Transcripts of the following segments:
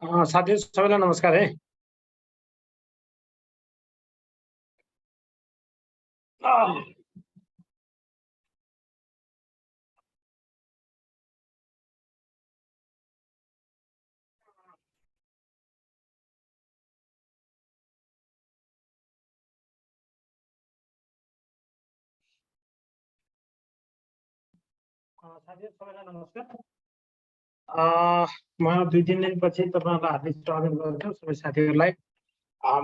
साथी सबैलाई नमस्कार है। अँ, साथीहरु सबैलाई नमस्कार। म 2-3 दिनपछि तपाईँहरूलाई हार्दिक स्वागत गर्छु सबै साथीहरूलाई।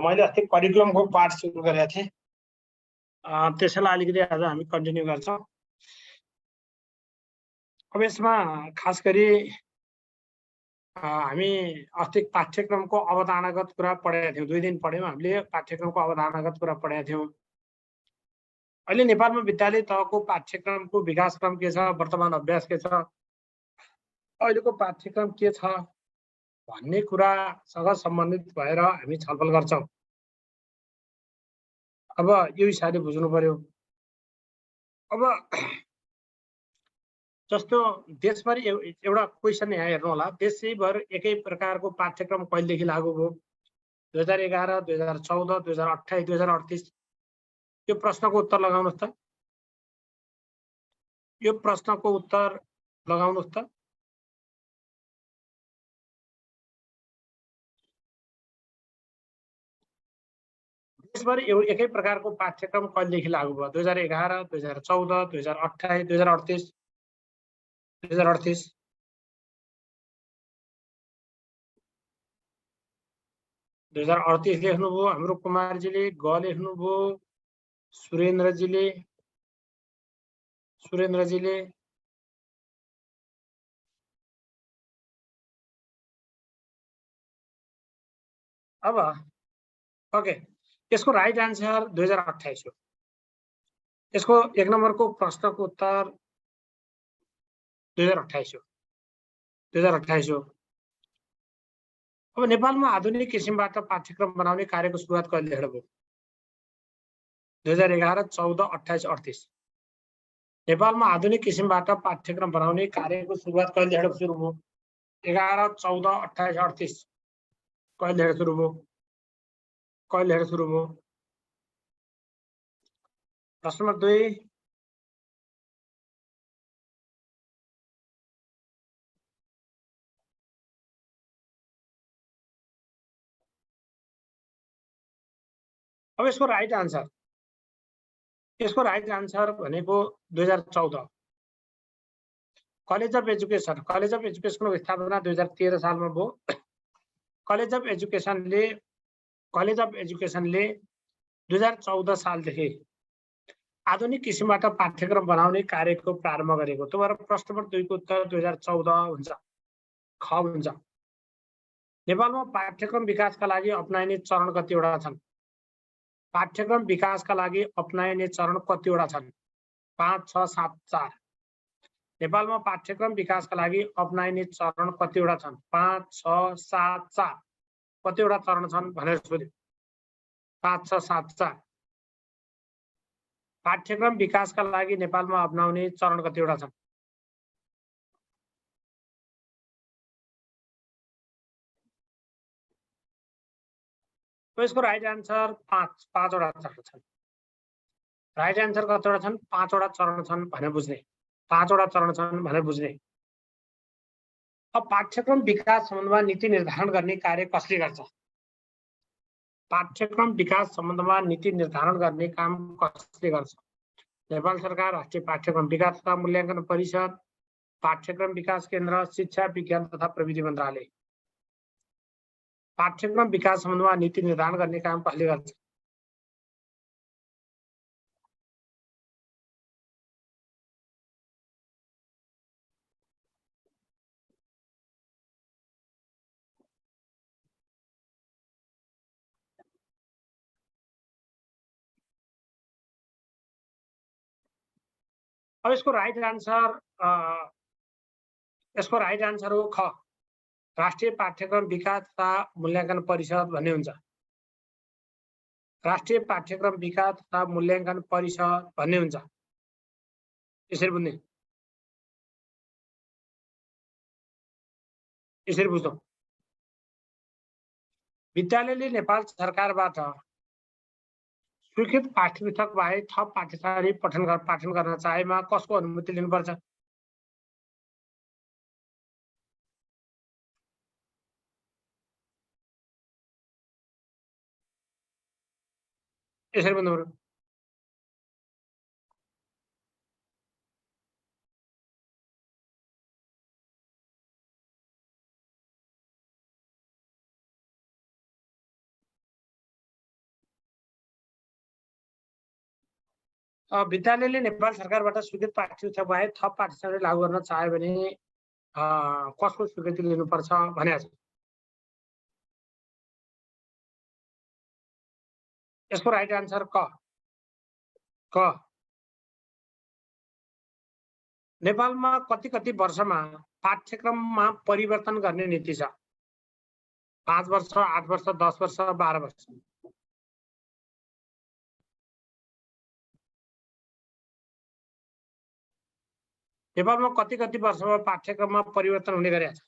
मैले अस्ति करिकुलमको पाठ सुरु गरेका थिएँ। त्यसैलाई अलिकति आज हामी कन्टिन्यू गर्छौँ। अब यसमा खास गरी हामी अस्ति पाठ्यक्रमको अवधारणागत कुरा पढेका थियौँ। 2 दिन पढ्यौँ हामीले पाठ्यक्रमको अवधारणागत कुरा पढेका थियौँ। अहिले नेपालमा विद्यालय तहको पाठ्यक्रमको विकासक्रम के छ, वर्तमान अभ्यास के छ, अहिलेको पाठ्यक्रम के छ भन्ने कुरासँग सम्बन्धित भएर हामी छलफल गर्छौँ। अब यो हिसाबले बुझ्नु पर्यो। अब जस्तो देशभरि एउटा क्वेसन यहाँ हेर्नु होला, देशैभर एकै प्रकारको पाठ्यक्रम कहिलेदेखि लागू भयो? 2011, 2014, 2028, 2038। यो प्रश्नको उत्तर लगाउनुहोस् त। यो प्रश्नको उत्तर लगाउनुहोस् त। देशभरि एकै प्रकारको पाठ्यक्रम कहिलेदेखि लागू भयो? 2011, 2014, 2028, 2038, 2038। लेख्नुभयो हाम्रो कुमारजीले, ग लेख्नुभयो सुरेन्द्रजीले। अब ओके, यसको राइट आन्सर 2028 हो। यसको 1 नम्बरको प्रश्नको उत्तर 2028 हो। 2028 हो। अब नेपालमा आधुनिक किसिमबाट पाठ्यक्रम बनाउने कार्यको सुरुवात कहिलेदेखि भयो? 2011, 14, 28, 38। नेपालमा आधुनिक किसिमबाट पाठ्यक्रम बनाउने कार्यको सुरुवात कहिलेदेखि सुरु भयो? 11, 14, 28, 38। कहिलेदेखि सुरु भयो? कहिलेदेखि सुरु भयो? प्रश्न नम्बर 2। अब यसको राइट आन्सर भनेको 2014। कलेज अफ एजुकेसनको स्थापना 2013 सालमा भयो। कलेज अफ एजुकेसनले 2014 सालदेखि आधुनिक किसिमबाट पाठ्यक्रम बनाउने कार्यको प्रारम्भ गरेको। त्यो भएर प्रश्न नम्बर 2 को उत्तर 2014 हुन्छ, ख हुन्छ। नेपालमा पाठ्यक्रम विकासका लागि अपनाइने चरण कतिवटा छन्? पाठ्यक्रम विकासका लागि अपनाइने चरण कतिवटा छन्? 5, 6, 7, 4। नेपालमा पाठ्यक्रम विकासका लागि अपनाइने चरण कतिवटा छन्? 5, 6, 7, 4। कतिवटा चरण छन् भनेर सोध्यो। 5, 6, 7, 4। पाठ्यक्रम विकासका लागि नेपालमा अपनाउने चरण कतिवटा छन्? यसको राइट आन्सर 5 वटा चरण छन्। राइट आन्सर कतिवटा छन्? 5 वटा चरण छन् भनेर बुझ्ने। 5 वटा चरण छन् भनेर बुझ्ने। अब पाठ्यक्रम विकास सम्बन्धमा नीति निर्धारण गर्ने कार्य कसले गर्छ? पाठ्यक्रम विकास सम्बन्धमा नीति निर्धारण गर्ने काम कसले गर्छ? नेपाल सरकार, राष्ट्रिय पाठ्यक्रम विकास तथा मूल्याङ्कन परिषद, पाठ्यक्रम विकास केन्द्र, शिक्षा विज्ञान तथा प्रविधि मन्त्रालय। पाठ्यक्रम विकास सम्बन्धमा नीति निर्धारण गर्ने काम कसले गर्छ? अब यसको राइट आन्सर हो ख, राष्ट्रिय पाठ्यक्रम विकास तथा मूल्याङ्कन परिषद भन्ने हुन्छ। राष्ट्रिय पाठ्यक्रम विकास तथा मूल्याङ्कन परिषद भन्ने हुन्छ। यसरी बुझ्ने, यसरी बुझ्नु। विद्यालयले नेपाल सरकारबाट स्वीकृत पाठ्यपुस्तक बाहेक थप पाठ्यसामग्री पाठन गर्न चाहेमा कसको अनुमति लिनुपर्छ? यसरी भन्नु पर्यो। विद्यालयले नेपाल सरकारबाट स्वीकृत पाठ्यपुस्तक बाहेक थप पाठ्यसामग्री लागू गर्न चाह्यो भने कसको स्वीकृति लिनुपर्छ भनेको छ। यसको राइट आन्सर क। नेपालमा कति वर्षमा पाठ्यक्रममा परिवर्तन गर्ने नीति छ? 5 वर्ष, 8 वर्ष, 10 वर्ष, 12 वर्ष? नेपालमा कति वर्षमा पाठ्यक्रममा परिवर्तन हुने गरेको छ?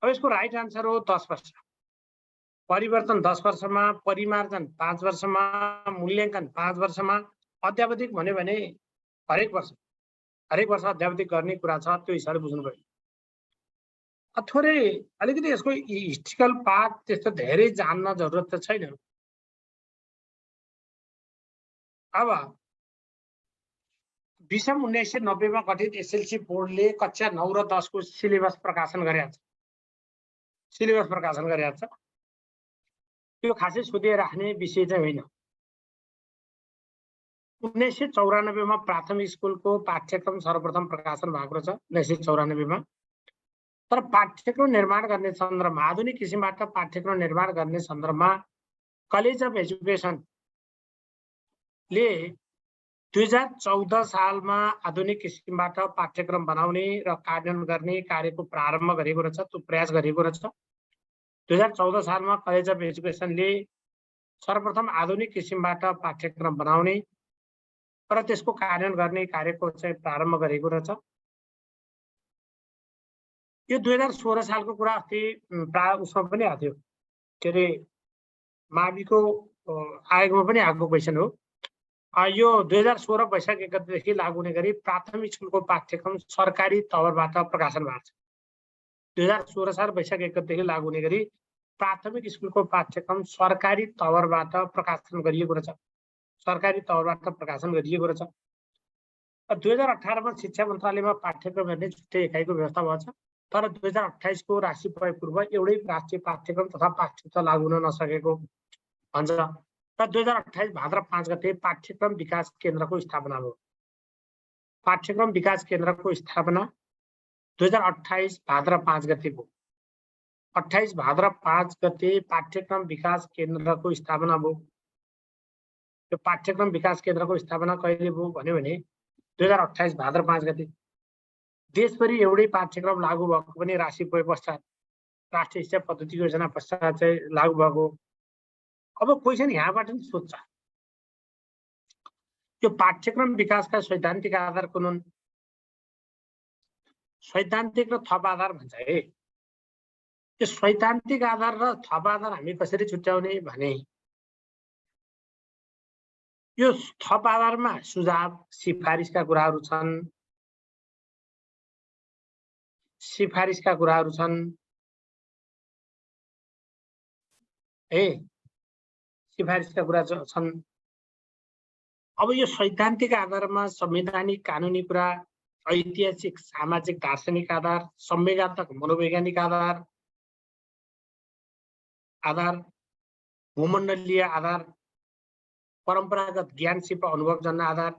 अब यसको राइट आन्सर हो 10 वर्ष। परिवर्तन 10 वर्षमा, परिमार्जन 5 वर्षमा, मूल्याङ्कन 5 वर्षमा, अध्यावधिक भन्यो भने हरेक वर्ष अध्यावधिक गर्ने कुरा छ। त्यो हिसाबले बुझ्नु पर्यो। थोरै अलिकति यसको हिस्ट्रिकल पार्ट त्यस्तो धेरै जान्न जरुरत त छैन। अब विषम 1990 मा गठित एसएलसी बोर्डले कक्षा 9 र 10 को सिलेबस प्रकाशन गरेको छ। त्यो खासै सोधे राख्ने विषय चाहिँ होइन। 1994 मा प्राथमिक स्कुलको पाठ्यक्रम सर्वप्रथम प्रकाशन भएको छ 1994 मा। तर पाठ्यक्रम निर्माण गर्ने सन्दर्भमा, आधुनिक किसिमबाट पाठ्यक्रम निर्माण गर्ने सन्दर्भमा कलेज अफ एजुकेसन ले 2014 सालमा आधुनिक किसिमबाट पाठ्यक्रम बनाउने र कार्यान्वयन गर्ने कार्यको प्रारम्भ गरेको रहेछ। त्यो प्रयास गरेको रहेछ। 2014 सालमा कलेज अफ एजुकेसनले सर्वप्रथम आधुनिक किसिमबाट पाठ्यक्रम बनाउने र त्यसको कार्यान्वयन गर्ने कार्यको चाहिँ प्रारम्भ गरेको रहेछ। यो 2016 सालको कुरा अस्ति उसमा पनि आएको थियो, के अरे माविको आयोगमा पनि आएको क्वेसन हो। यो 2016 वैशाख 1 गतेदेखि लागू हुने गरी प्राथमिक स्कुलको पाठ्यक्रम सरकारी तवरबाट प्रकाशन भएको छ। 2016 साल वैशाख 1 गतेदेखि लागू हुने गरी प्राथमिक स्कुलको पाठ्यक्रम सरकारी तवरबाट प्रकाशन गरिएको रहेछ। 2018 मा शिक्षा मन्त्रालयमा पाठ्यक्रम हेर्ने छुट्टै एकाइको व्यवस्था भएको छ। तर 2028 को राशि प्रयोग पूर्व एउटै राष्ट्रिय पाठ्यक्रम तथा पाठ्यपुस्तक लागू हुन नसकेको भन्छ। र 2028 भाद्र 5 गते पाठ्यक्रम विकास केन्द्रको स्थापना भयो। पाठ्यक्रम विकास केन्द्रको स्थापना 2028 भाद्र 5 गते भयो। 28 भाद्र 5 गते पाठ्यक्रम विकास केन्द्रको स्थापना भयो। यो पाठ्यक्रम विकास केन्द्रको स्थापना कहिले भयो भन्यो भने 2028 भाद्र 5 गते। देशभरि एउटै पाठ्यक्रम लागू भएको पनि राशि प्रयोग पश्चात, राष्ट्रिय शिक्षा पद्धति योजना पश्चात चाहिँ लागू भएको। अब क्वेसन यहाँबाट नि सोध्छ, यो पाठ्यक्रम विकासका सैद्धान्तिक आधार कुन हुन्? सैद्धान्तिक र थप आधार भन्छ है। यो सैद्धान्तिक आधार र थप आधार हामी कसरी छुट्याउने भने, यो थप आधारमा सुझाव सिफारिसका कुराहरू छन्। सिफारिसका कुरा छन्। अब यो सैद्धान्तिक आधारमा संवैधानिक कानुनी कुरा, ऐतिहासिक सामाजिक दार्शनिक आधार, संवेगात्मक मनोवैज्ञानिक आधार, भूमण्डलीय आधार, परम्परागत ज्ञान सिप अनुभवजन्य आधार,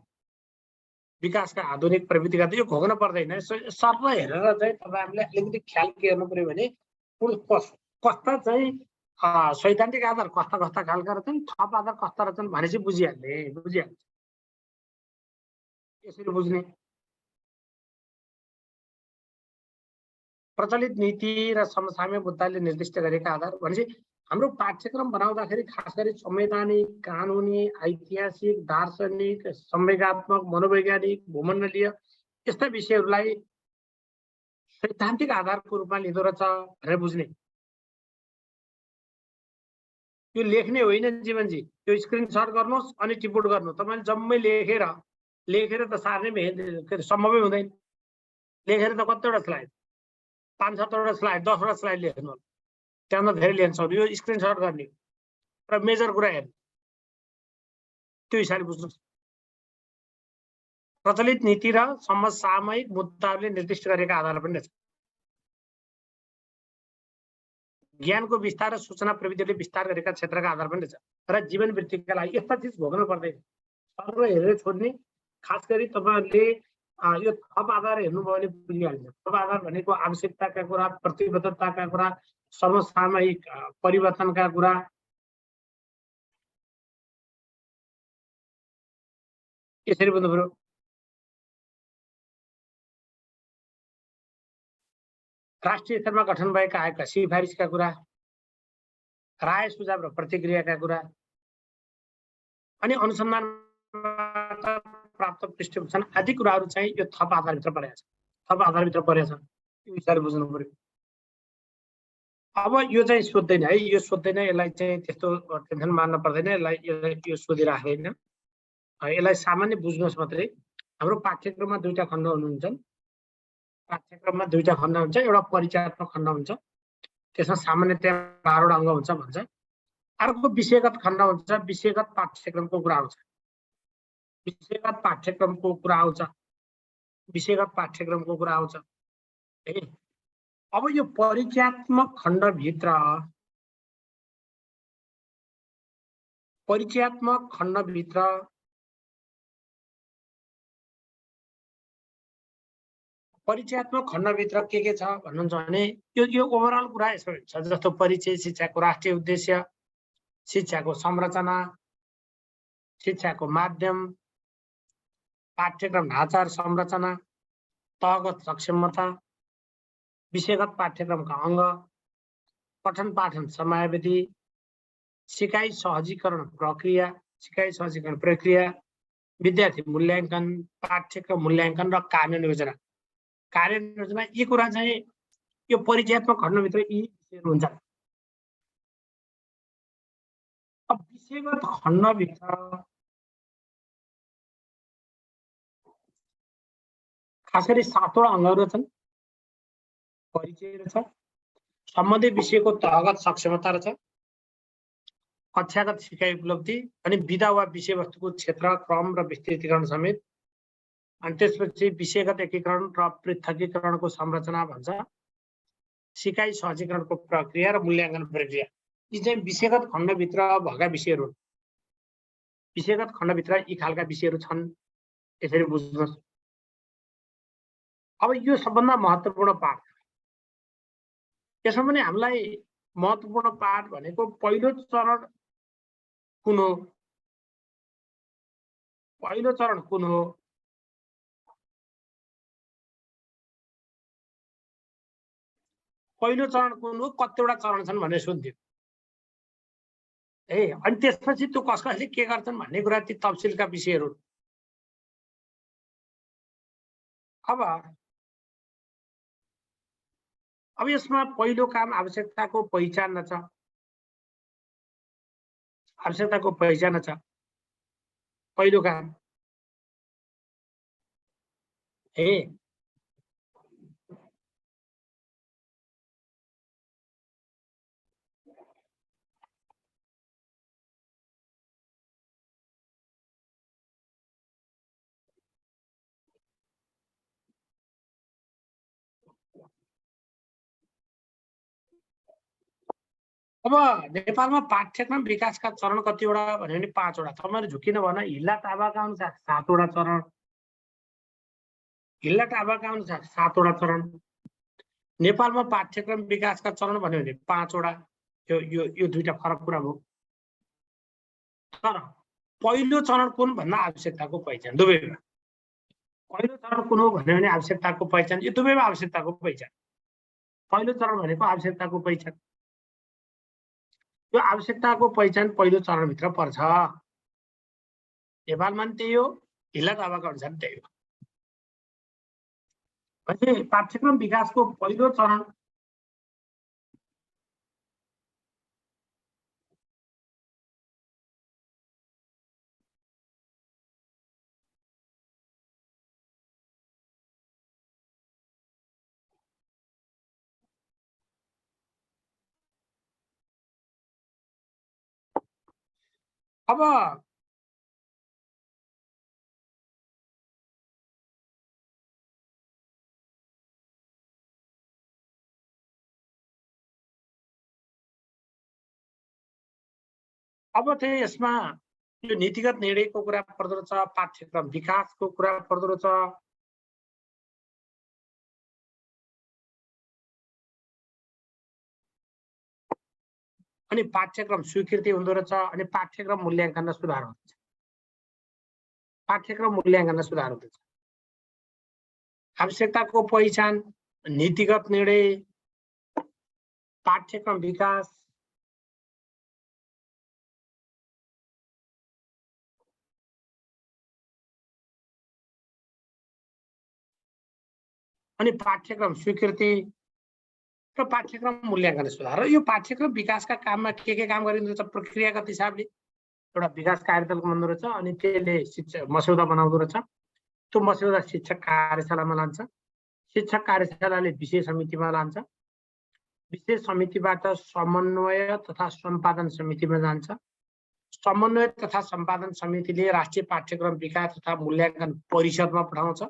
विकासका आधुनिक प्रविधिका यो घोक्न पर्दैन। सर्व हेरेर चाहिँ तपाईहरुले अलिकति ख्याल के गर्नु पर्यो भने कस्ता चाहिँ सैद्धान्तिक आधार कस्ता खालका रहेछन्, थप आधार कस्ता रहेछन् भनेपछि बुझिहाल्छ। यसरी बुझ्ने। प्रचलित नीति र समसामयिक मुद्दाले निर्दिष्ट गरेका आधार भनेपछि हाम्रो पाठ्यक्रम बनाउँदाखेरि खास गरी संवैधानिक, कानुनी, ऐतिहासिक, दार्शनिक, संवेगात्मक, मनोवैज्ञानिक, भूमण्डलीय यस्ता विषयहरूलाई सैद्धान्तिक आधारको रूपमा लिँदो रहेछ भनेर बुझ्ने। यो लेख्ने होइन जीवनजी, यो स्क्रिनसट गर्नुहोस् अनि टिपोट गर्नु। तपाईँले जम्मै लेखेर त सार्ने सम्भवै हुँदैन। लेखेर त कतिवटा स्लाइड, 5-7वटा स्लाइड, 10वटा स्लाइड लेख्नु, त्यहाँभन्दा धेरै लेख्न सक्नु। यो स्क्रिनसट गर्ने र मेजर कुरा हेर्नु, त्यो हिसाबले बुझ्नुहोस्। प्रचलित नीति र समसामयिक मुद्दाहरूले निर्दिष्ट गरेका आधार पनि रहेछ। ज्ञानको विस्तार र सूचना प्रविधिले विस्तार गरेका क्षेत्रका आधार पनि रहेछ र जीवन वृत्तिका लागि यस्ता चिज भोग्नु पर्दैन। सर्व हेरेर छोड्ने। खास गरी तपाईँहरूले यो थप आधार हेर्नुभयो भने बुझिहाल्छ। थप आधार भनेको आवश्यकताका कुरा, प्रतिबद्धताका कुरा, समसामयिक परिवर्तनका कुरा, यसरी बुझ्नु पर्यो। राष्ट्रिय स्तरमा गठन भएका आएका सिफारिसका कुरा, राय सुझाव र प्रतिक्रियाका कुरा, अनि अनुसन्धानबाट प्राप्त पृष्ठपोषण आदि कुराहरू चाहिँ यो थप आधारभित्र परेको छ। थप आधारभित्र परेको छ, यो विषयहरू बुझ्नु पर्यो। अब यो चाहिँ सोध्दैन है, यो सोध्दैन, यसलाई चाहिँ त्यस्तो टेन्सन मान्न पर्दैन, यो सोधिराख्दैन। यसलाई सामान्य बुझ्नुहोस् मात्रै। हाम्रो पाठ्यक्रममा दुईटा खण्ड हुनुहुन्छ। पाठ्यक्रममा दुईटा खण्ड हुन्छ, एउटा परिचयात्मक खण्ड हुन्छ, त्यसमा सामान्यतया 12वटा अङ्ग हुन्छ भन्छ। अर्को विषयगत खण्ड हुन्छ, विषयगत पाठ्यक्रमको कुरा आउँछ। विषयगत पाठ्यक्रमको कुरा आउँछ, विषयगत पाठ्यक्रमको कुरा आउँछ। अब यो परिचयात्मक खण्डभित्र के छ भन्नुहुन्छ भने यो ओभरअल कुरा यसो छ। जस्तो परिचय, शिक्षाको राष्ट्रिय उद्देश्य, शिक्षाको संरचना, शिक्षाको माध्यम, पाठ्यक्रम ढाँचा र संरचना, तहगत सक्षमता, विषयगत पाठ्यक्रमका अङ्ग, पठन पाठन समयावधि, सिकाइ सहजीकरण प्रक्रिया, विद्यार्थी मूल्याङ्कन, पाठ्यक्रम मूल्याङ्कन र कार्यान्वयन योजना, यी कुरा चाहिँ यो परिचयात्मक खण्डभित्र यी विषयहरू हुन्छन्। अब विषयगत खण्डभित्र खास गरी 7वटा अङ्गहरू छन्। परिचय रहेछ, सम्बन्धित विषयको तहगत सक्षमता रहेछ, कक्षागत सिकाइ उपलब्धि, अनि विधा वा विषयवस्तुको क्षेत्र, क्रम र विस्तृतीकरण समेत, अनि त्यसपछि विषयगत एकीकरण र पृथकीकरणको संरचना भन्छ, सिकाइ सहजीकरणको प्रक्रिया र मूल्याङ्कन प्रक्रिया। यी चाहिँ विषयगत खण्डभित्र भएका विषयहरू। विषयगत खण्डभित्र यी खालका विषयहरू छन्, यसरी बुझ्नुहोस्। अब यो सबभन्दा महत्त्वपूर्ण पाठ। यसमा पनि हामीलाई महत्त्वपूर्ण पाठ भनेको पहिलो चरण कुन हो? पहिलो चरण कुन हो? पहिलो चरण कुन हो, कतिवटा चरण छन् भनेर सोध्थ्यो। अनि त्यसपछि त्यो कसले के गर्छन् भन्ने कुरा ती तफसिलका विषयहरू। अब यसमा पहिलो काम आवश्यकताको पहिचान छ। आवश्यकताको पहिचान छ पहिलो काम। अब नेपालमा पाठ्यक्रम विकासका चरण कतिवटा भन्यो भने 5वटा। तपाईँहरू झुकिन भन, हिल्ला टाबाका अनुसार 7वटा चरण, हिल्ला टाबाका अनुसार 7वटा चरण। नेपालमा पाठ्यक्रम विकासका चरण भन्यो भने 5वटा। यो दुईटा फरक कुरा हो। तर पहिलो चरण कुन भन्दा आवश्यकताको पहिचान दुवैमा। पहिलो चरण कुन हो भन्यो भने आवश्यकताको पहिचान, यो दुवैमा आवश्यकताको पहिचान। पहिलो चरण भनेको आवश्यकताको पहिचान, यो आवश्यकताको पहिचान पहिलो चरणभित्र पर्छ। नेपालमा पनि त्यही हो, हिल्ला दावाका अनुसार त्यही हो। भनेपछि पाठ्यक्रम विकासको पहिलो चरण अब चाहिँ यसमा यो नीतिगत निर्णयको कुरा पर्दो रहेछ, पाठ्यक्रम विकासको कुरा पर्दो रहेछ। अनि पाठ्यक्रम स्वीकृति हुँदो रहेछ, अनि पाठ्यक्रम मूल्याङ्कनमा सुधार हुँदछ। पाठ्यक्रम मूल्याङ्कनमा सुधार हुँदछ। आवश्यकताको पहिचान, नीतिगत निर्णय, पाठ्यक्रम विकास, अनि पाठ्यक्रम स्वीकृति र पाठ्यक्रम मूल्याङ्कन सुधार। र यो पाठ्यक्रम विकासका काममा के काम गरिँदो रहेछ, प्रक्रियागत हिसाबले एउटा विकास कार्यदलको बन्दो रहेछ, अनि त्यसले शिक्षा मस्यौदा बनाउँदो रहेछ। त्यो मस्यौदा शिक्षक कार्यशालामा लान्छ, शिक्षक कार्यशालाले विषय समितिमा लान्छ, विषय समितिबाट समन्वय तथा सम्पादन समितिमा जान्छ, समन्वय तथा सम्पादन समितिले राष्ट्रिय पाठ्यक्रम विकास तथा मूल्याङ्कन परिषदमा पठाउँछ,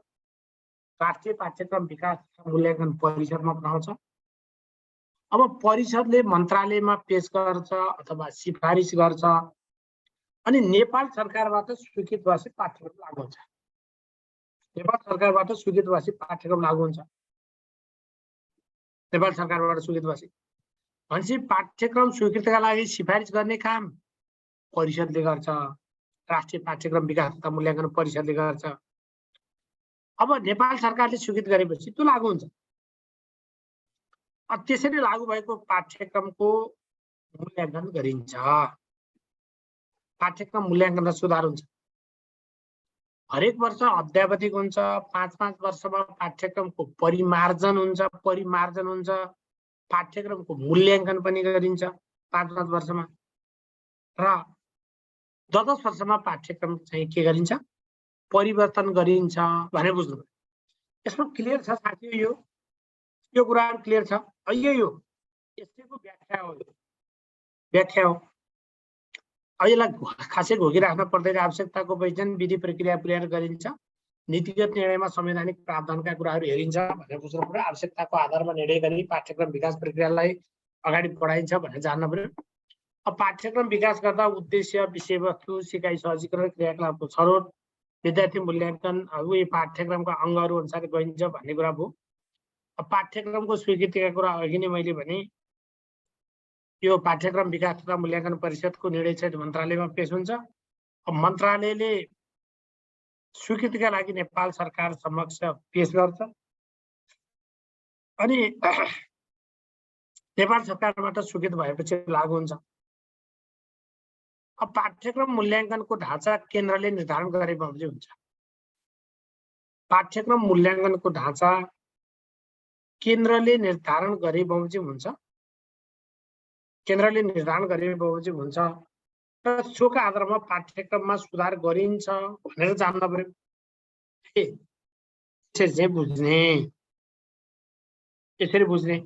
राष्ट्रिय पाठ्यक्रम विकास तथा मूल्याङ्कन परिषदमा पठाउँछ। अब परिषदले मन्त्रालयमा पेश गर्छ अथवा सिफारिस गर्छ, अनि नेपाल सरकारबाट स्वीकृत भएपछि पाठ्यक्रम लागू हुन्छ। नेपाल सरकारबाट स्वीकृत भएपछि पाठ्यक्रम लागू हुन्छ। नेपाल सरकारबाट स्वीकृत भएपछि भनेपछि पाठ्यक्रम स्वीकृतिका लागि सिफारिस गर्ने काम परिषदले गर्छ, राष्ट्रिय पाठ्यक्रम विकास तथा मूल्याङ्कन परिषदले गर्छ। अब नेपाल सरकारले स्वीकृत गरेपछि त्यो लागू हुन्छ। त्यसरी लागू भएको पाठ्यक्रमको मूल्याङ्कन गरिन्छ, पाठ्यक्रम मूल्याङ्कनमा सुधार हुन्छ। हरेक वर्ष अध्यावधिक हुन्छ, 5-5 वर्षमा पाठ्यक्रमको परिमार्जन हुन्छ, पाठ्यक्रमको मूल्याङ्कन पनि गरिन्छ 5-5 वर्षमा, र 10-10 वर्षमा पाठ्यक्रम चाहिँ के गरिन्छ, परिवर्तन गरिन्छ भने बुझ्नु पर्यो। यसमा क्लियर छ साथी, यो कुराहरु क्लियर छ। यही हो, यसैको व्याख्या हो, व्याख्या हो। यसलाई खासै घोकिराख्न पर्दैन। आवश्यकताको पहिचान, विधि प्रक्रिया पुर्याएर गरिन्छ, नीतिगत निर्णयमा संवैधानिक प्रावधानका कुराहरू हेरिन्छ भनेर बुझ्नु पर्यो। आवश्यकताको आधारमा निर्णय गरी पाठ्यक्रम विकास प्रक्रियालाई अगाडि बढाइन्छ भनेर जान्न पर्यो। अब पाठ्यक्रम विकास गर्दा उद्देश्य, विषयवस्तु, सिकाइ सहजीकरण, क्रियाकलापको छनौट, विद्यार्थी मूल्याङ्कन यो पाठ्यक्रमका अङ्गहरू अनुसार गरिन्छ भन्ने कुरा भयो। अब पाठ्यक्रमको स्वीकृतिका कुरा अघि नै मैले भने, यो पाठ्यक्रम विकास तथा मूल्याङ्कन परिषदको निर्णय चाहिँ मन्त्रालयमा पेश हुन्छ। अब मन्त्रालयले स्वीकृतिका लागि नेपाल सरकार समक्ष पेश गर्छ, अनि नेपाल सरकारबाट स्वीकृत भएपछि लागू हुन्छ। अब पाठ्यक्रम मूल्याङ्कनको ढाँचा केन्द्रले निर्धारण गरे बमोजिम हुन्छ। पाठ्यक्रम मूल्याङ्कनको ढाँचा केन्द्रले निर्धारण गरे बमोजिम हुन्छ, केन्द्रले निर्धारण गरे बमोजिम हुन्छ, र सोका आधारमा पाठ्यक्रममा सुधार गरिन्छ भनेर जान्न पर्यो। यसरी बुझ्ने, यसरी बुझ्ने।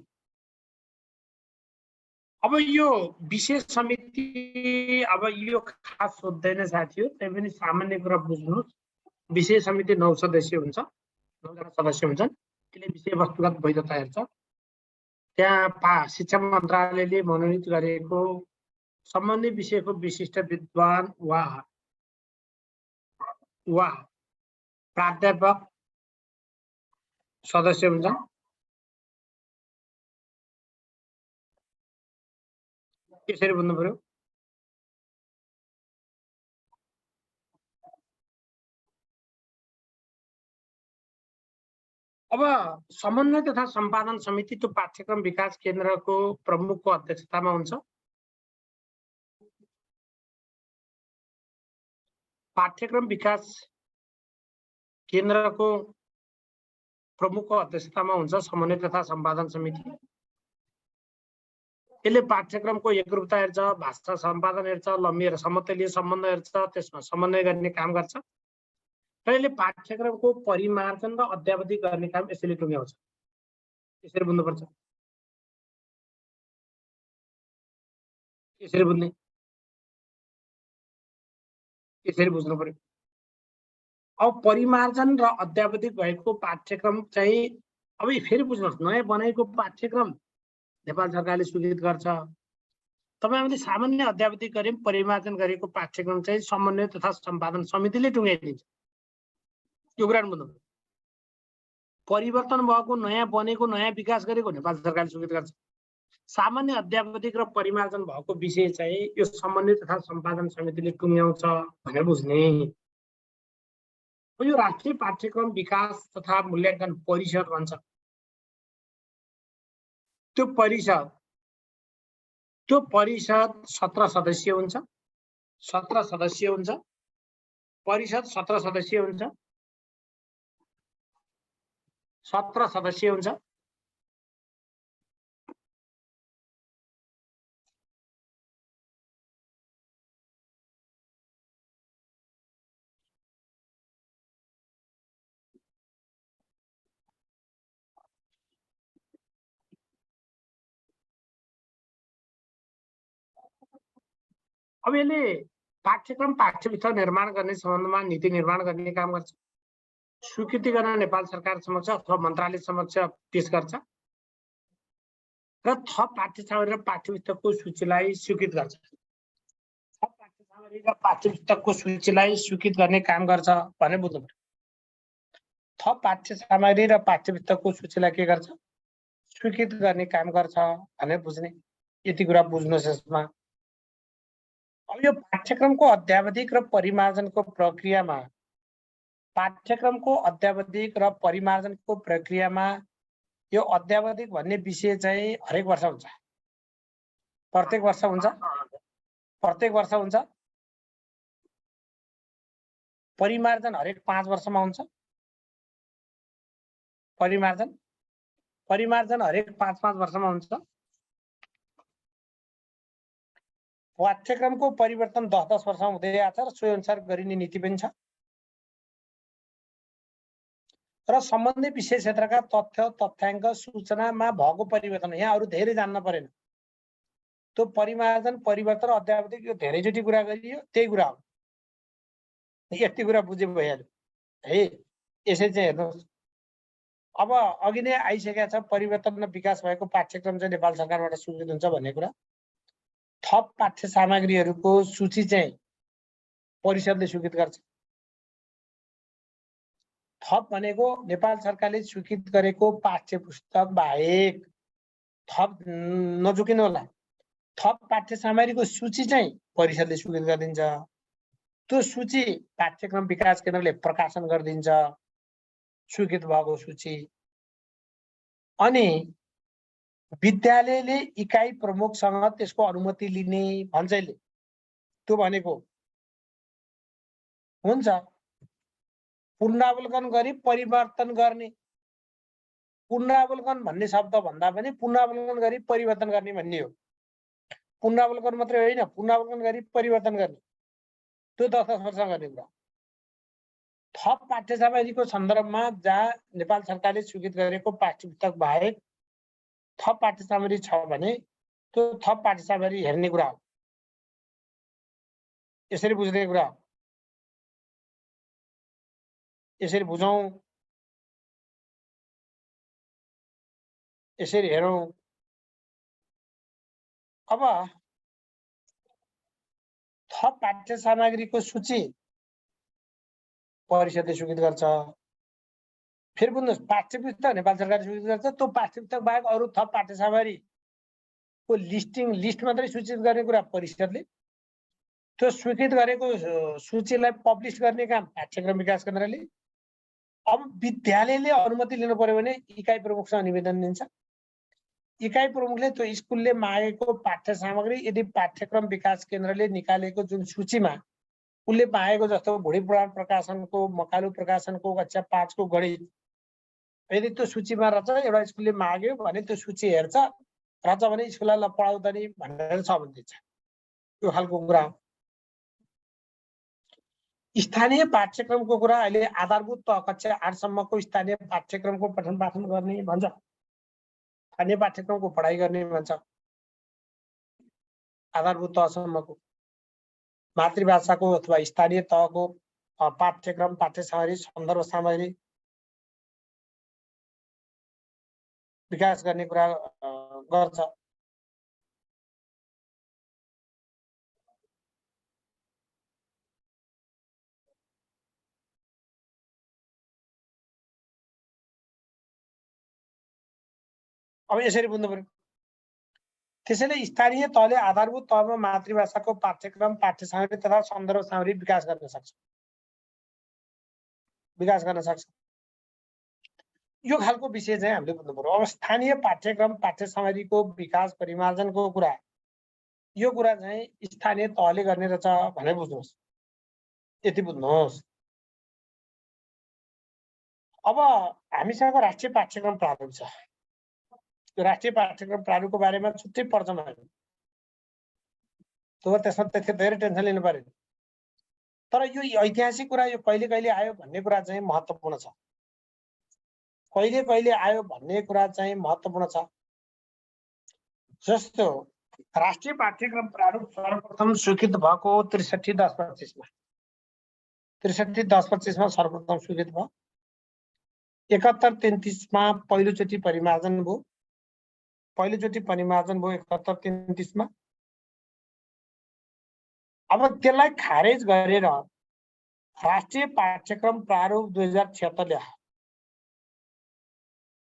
अब यो विशेष समिति, अब यो खास सोध्दैन साथी हो, त्यही पनि सामान्य कुरा बुझ्नुहोस्। विशेष समिति 9 सदस्य हुन्छ, 9 जना सदस्य हुन्छन्, त्यसले विषयवस्तुगत वैधता हेर्छ। त्यहाँ शिक्षा मन्त्रालयले मनोनित गरेको सम्बन्धित विषयको विशिष्ट विद्वान वा प्राध्यापक सदस्य हुन्छन्। त्यसरी बुझ्नु पर्यो। अब समन्वय तथा सम्पादन समिति त्यो पाठ्यक्रम विकास केन्द्रको प्रमुखको अध्यक्षतामा हुन्छ। पाठ्यक्रम विकास केन्द्रको प्रमुखको अध्यक्षतामा हुन्छ समन्वय तथा सम्पादन समिति। यसले पाठ्यक्रमको एकरूपता हेर्छ, भाषा सम्पादन हेर्छ, लम्बी र समतलीय सम्बन्ध हेर्छ, त्यसमा समन्वय गर्ने काम गर्छ र यसले पाठ्यक्रमको परिमार्जन र अद्यावधिक गर्ने काम यसैले टुङ्ग्याउँछ। यसरी बुझ्नुपर्छ, यसरी बुझ्ने, यसरी बुझ्नु पर्यो। अब परिमार्जन र अद्यावधिक भएको पाठ्यक्रम चाहिँ अब फेरि बुझ्नुहोस्, नयाँ बनाएको पाठ्यक्रम नेपाल सरकारले स्वीकृत गर्छ। तपाईहरुले सामान्य अद्यावधिक गरे परिमार्जन गरेको पाठ्यक्रम चाहिँ समन्वय तथा सम्पादन समितिले टुङ्ग्याइदिन्छ। यो कुरा बुझ्नु। परिवर्तन भएको नयाँ बनेको नयाँ विकास गरेको नेपाल सरकारले स्वीकृत गर्छ। सामान्य अद्यावधिक र परिमार्जन भएको विषय चाहिँ यो समन्वय तथा सम्पादन समितिले टुङ्ग्याउँछ भनेर बुझ्ने। यो राष्ट्रिय पाठ्यक्रम विकास तथा मूल्याङ्कन परिषद भन्छ। त्यो परिषद 17 सदस्य हुन्छ। 17 सदस्य हुन्छ। परिषद 17 सदस्य हुन्छ। 17 सदस्य हुन्छ। अब यसले पाठ्यक्रम पाठ्यपुस्तक निर्माण गर्ने सम्बन्धमा नीति निर्माण गर्ने काम गर्छ। स्वीकृति गर्न नेपाल सरकार समक्ष अथवा मन्त्रालय समक्ष पेश गर्छ र थप पाठ्यसामग्री र पाठ्यपुस्तकको सूचीलाई स्वीकृत गर्छ। थप पाठ्यसामग्री र पाठ्यपुस्तकको सूचीलाई स्वीकृत गर्ने काम गर्छ भने बुझ्नु पर्यो। थप पाठ्यसामग्री र पाठ्यपुस्तकको सूचीलाई के गर्छ? स्वीकृत गर्ने काम गर्छ भनेर बुझ्ने। यति कुरा बुझ्नुहोस् यसमा। अब यो पाठ्यक्रमको अद्यावधिक र परिमार्जनको प्रक्रियामा यो अद्यावधिक भन्ने विषय चाहिँ हरेक वर्ष हुन्छ। प्रत्येक वर्ष हुन्छ। प्रत्येक वर्ष हुन्छ। परिमार्जन हरेक 5 वर्षमा हुन्छ। परिमार्जन हरेक 5-5 वर्षमा हुन्छ। पाठ्यक्रमको परिवर्तन 10-10 वर्षमा हुँदै आछ र सोही अनुसार गरिने नीति पनि छ। र सम्बन्धित विषय क्षेत्रका तथ्य तथ्याङ्क सूचनामा भएको परिवर्तन यहाँ अरु धेरै जान्न परेन। त्यो परिमार्जन परिवर्तन अद्यावधिक यो धेरैचोटि कुरा गरियो, त्यही कुरा हो। यति कुरा बुझे भइहाल्यो है। यसै चाहिँ हेर्नुहोस्, अब अघि नै आइसकेको छ परिवर्तन र विकास भएको पाठ्यक्रम चाहिँ नेपाल सरकारबाट स्वीकृत हुन्छ भन्ने कुरा। थप पाठ्य सामग्रीहरूको सूची चाहिँ परिषदले स्वीकृत गर्छ। थप भनेको नेपाल सरकारले स्वीकृत गरेको पाठ्यपुस्तक बाहेक थप नजुकिनु होला। थप पाठ्य सामग्रीको सूची चाहिँ परिषदले स्वीकृत गरिदिन्छ। त्यो सूची पाठ्यक्रम विकास केन्द्रले प्रकाशन गरिदिन्छ, स्वीकृत भएको सूची। अनि विद्यालयले इकाइ प्रमुखसँग त्यसको अनुमति लिने भन्छैले त्यो भनेको हुन्छ। पुनरावलोकन गरी परिवर्तन गर्ने। पुनरावलोकन भन्ने शब्द भन्दा पनि पुनरावलोकन गरी परिवर्तन गर्ने भन्ने हो। पुनरावलोकन मात्रै होइन, पुनरावलोकन गरी परिवर्तन गर्ने। त्यो 10-10 वर्ष गर्ने कुरा। थप पाठ्य सामग्रीको सन्दर्भमा जहाँ नेपाल सरकारले स्वीकृत गरेको पाठ्यपुस्तक बाहेक थप पाठ्य सामग्री छ भने त्यो थप पाठ्य सामग्री हेर्ने कुरा हो। यसरी बुझ्ने कुरा हो। यसरी बुझौं, यसरी हेरौं। अब थप पाठ्य सामग्रीको सूची परिषदले स्वीकृत गर्छ। फेरि बुझ्नुहोस्, पाठ्यपुस्तक नेपाल सरकारले स्वीकृत गर्छ। त्यो पाठ्यपुस्तक बाहेक अरु थप पाठ्य सामग्रीको लिस्ट मात्रै सूचित गर्ने कुरा परिषदले। त्यो स्वीकृत गरेको सूचीलाई पब्लिस गर्ने काम पाठ्यक्रम विकास केन्द्रले। अब विद्यालयले अनुमति लिनु पर्यो भने इकाइ प्रमुखसँग निवेदन दिन्छ। इकाइ प्रमुखले त्यो स्कुलले मागेको पाठ्य सामग्री यदि पाठ्यक्रम विकास केन्द्रले निकालेको जुन सूचीमा उसले मागेको जस्तो भुडी पुराण प्रकाशनको, मकालु प्रकाशनको कक्षा 5 को गणित यदि त्यो सूचीमा रहेछ, एउटा स्कुलले माग्यो भने त्यो सूची हेर्छ, रहेछ भने स्कुललाई पढाउ त नि भनेर छ भनिदिन्छ। त्यो खालको कुरा हो। स्थानीय पाठ्यक्रमको कुरा अहिले आधारभूत तह कक्षा 8 सम्मको स्थानीय पाठ्यक्रमको पठन पाठन गर्ने भन्छ, स्थानीय पाठ्यक्रमको पढाइ गर्ने भन्छ। आधारभूत तहसम्मको मातृभाषाको अथवा स्थानीय तहको पाठ्यक्रम, पाठ्य सामग्री, सन्दर्भ सामग्री विकास गर्ने कुरा गर्छ। अब यसरी बुझ्नु पर्यो। त्यसैले स्थानीय तहले आधारभूत तहमा मातृभाषाको पाठ्यक्रम, पाठ्य सामग्री तथा सन्दर्भ सामग्री विकास गर्न सक्छ। यो खालको विषय चाहिँ हामीले बुझ्नु पर्यो। अब स्थानीय पाठ्यक्रम, पाठ्य सामग्रीको विकास परिमार्जनको कुरा, यो कुरा चाहिँ स्थानीय तहले गर्ने रहेछ भनेर बुझ्नुहोस्, यति बुझ्नुहोस्। अब हामीसँग राष्ट्रिय पाठ्यक्रम प्रारूप छ। त्यो राष्ट्रिय पाठ्यक्रम प्रारूपको बारेमा छुट्टै पर्छमा त्यसमा त्यति धेरै टेन्सन लिनु पर्यो। तर यो ऐतिहासिक कुरा, यो कहिले कहिले आयो भन्ने कुरा चाहिँ महत्त्वपूर्ण छ। कहिले कहिले आयो भन्ने कुरा चाहिँ महत्त्वपूर्ण छ। जस्तो राष्ट्रिय पाठ्यक्रम प्रारूप सर्वप्रथम स्वीकृत भएको 63-10-25 मा 63-10-25 मा सर्वप्रथम स्वीकृत भयो। 71-33 मा पहिलोचोटि परिमार्जन भयो। 71-33 मा। अब त्यसलाई खारेज गरेर राष्ट्रिय पाठ्यक्रम प्रारूप 2076 ल्यायो।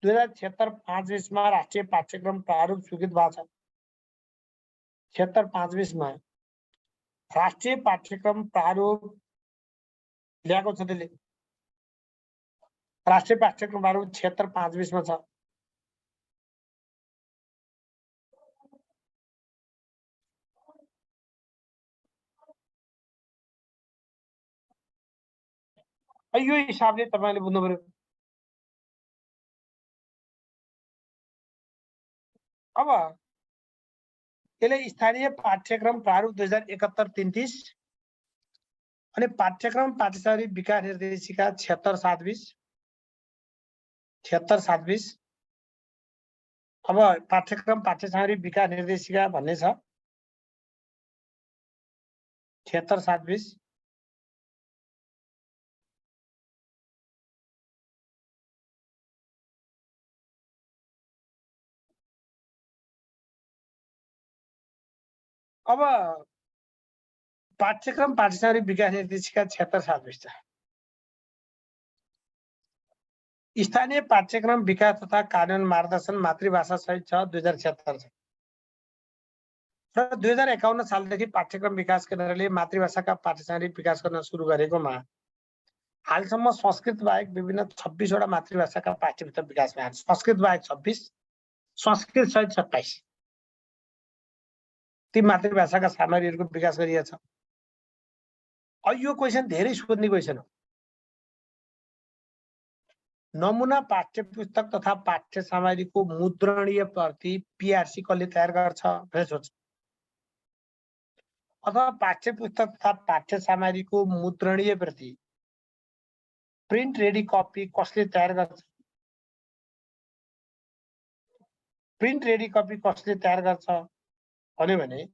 2076-25 मा राष्ट्रिय पाठ्यक्रम प्रारूप स्वीकृत भएको छ। 76-25 मा राष्ट्रिय पाठ्यक्रम प्रारूप ल्याएको छ। त्यसले राष्ट्रिय पाठ्यक्रम प्रारूप 76-25 मा छ। यो हिसाबले तपाईले बुझ्नु पर्यो। अब यसले स्थानीय पाठ्यक्रम प्रारूप 2071-33 अनि पाठ्यक्रम पाठ्यसामग्री विकास निर्देशिका 76-27 76-27 अब पाठ्यक्रम पाठ्यसामग्री विकास निर्देशिका भन्ने छ 76-27। अब पाठ्यक्रम पाठ्यसामग्री विकास निर्देशिका 76-27 छ। स्थानीय पाठ्यक्रम विकास तथा कार्यान्वयन मार्गदर्शन मातृभाषा सहित छ 2076 छ। र 2051 सालदेखि पाठ्यक्रम विकास केन्द्रले मातृभाषाका पाठ्यसामग्री विकास गर्न सुरु गरेकोमा हालसम्म संस्कृत बाहेक विभिन्न 26 वटा मातृभाषाका पाठ्यपुस्तक विकास भएको छ। संस्कृत बाहेक 26, संस्कृत सहित 27 ती मातृभाषाका सामग्रीहरूको विकास गरिएको छ। अब यो क्वेशन धेरै सोध्ने क्वेशन हो। नमुना पाठ्यपुस्तक तथा पाठ्य सामग्रीको मुद्रणीय प्रति पीआरसी कसले तयार गर्छ भनेर सोध्छ। अथवा पाठ्यपुस्तक तथा पाठ्य सामग्रीको मुद्रणीय प्रति प्रिन्ट रेडी कपी कसले तयार गर्छ। प्रिन्ट रेडी कपी कसले तयार गर्छ भन्यो भने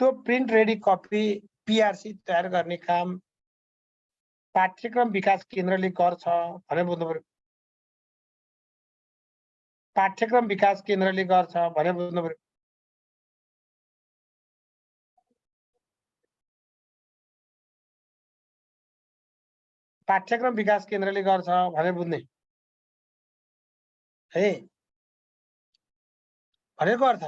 त्यो प्रिन्ट रेडी कपी पीआरसी तयार गर्ने काम पाठ्यक्रम विकास केन्द्रले गर्छ भनेर बुझ्नु पर्यो। पाठ्यक्रम विकास केन्द्रले गर्छ भनेर बुझ्नु पर्यो। पाठ्यक्रम विकास केन्द्रले गर्छ भनेर बुझ्ने है। भनेको अर्थ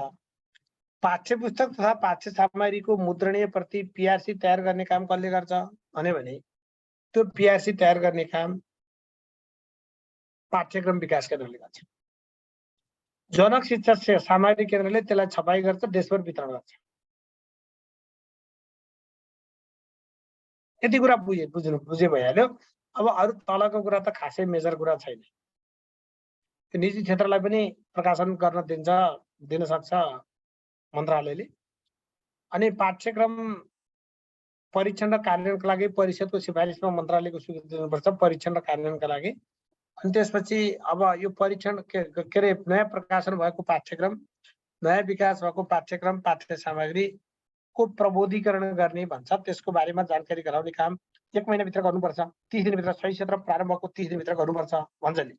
पाठ्यपुस्तक तथा पाठ्य सामग्रीको मुद्रणीय प्रति पीआरसी तयार गर्ने काम कसले गर्छ भन्यो भने त्यो पीआरसी तयार गर्ने काम पाठ्यक्रम विकास केन्द्रले गर्छ। जनक शिक्षा सामग्री केन्द्रले त्यसलाई छपाई गर्छ, देशभर वितरण गर्छ। यति कुरा बुझे भइहाल्यो। अब अरू तलको कुरा त खासै मेजर कुरा छैन। त्यो निजी क्षेत्रलाई पनि प्रकाशन गर्न दिन सक्छ मन्त्रालयले। अनि पाठ्यक्रम परीक्षण र कार्यान्वयनका लागि परिषदको सिफारिसमा मन्त्रालयको स्वीकृति दिनुपर्छ परीक्षण र कार्यान्वयनका लागि। अनि त्यसपछि अब यो परीक्षण के अरे नयाँ प्रकाशन भएको पाठ्यक्रम, नयाँ विकास भएको पाठ्यक्रम, पाठ्य सामग्रीको प्रबोधीकरण गर्ने भन्छ। त्यसको बारेमा जानकारी गराउने काम 1 महिनाभित्र गर्नुपर्छ, 30 दिनभित्र, सही क्षेत्र प्रारम्भ भएको 30 दिनभित्र गर्नुपर्छ भन्छ नि।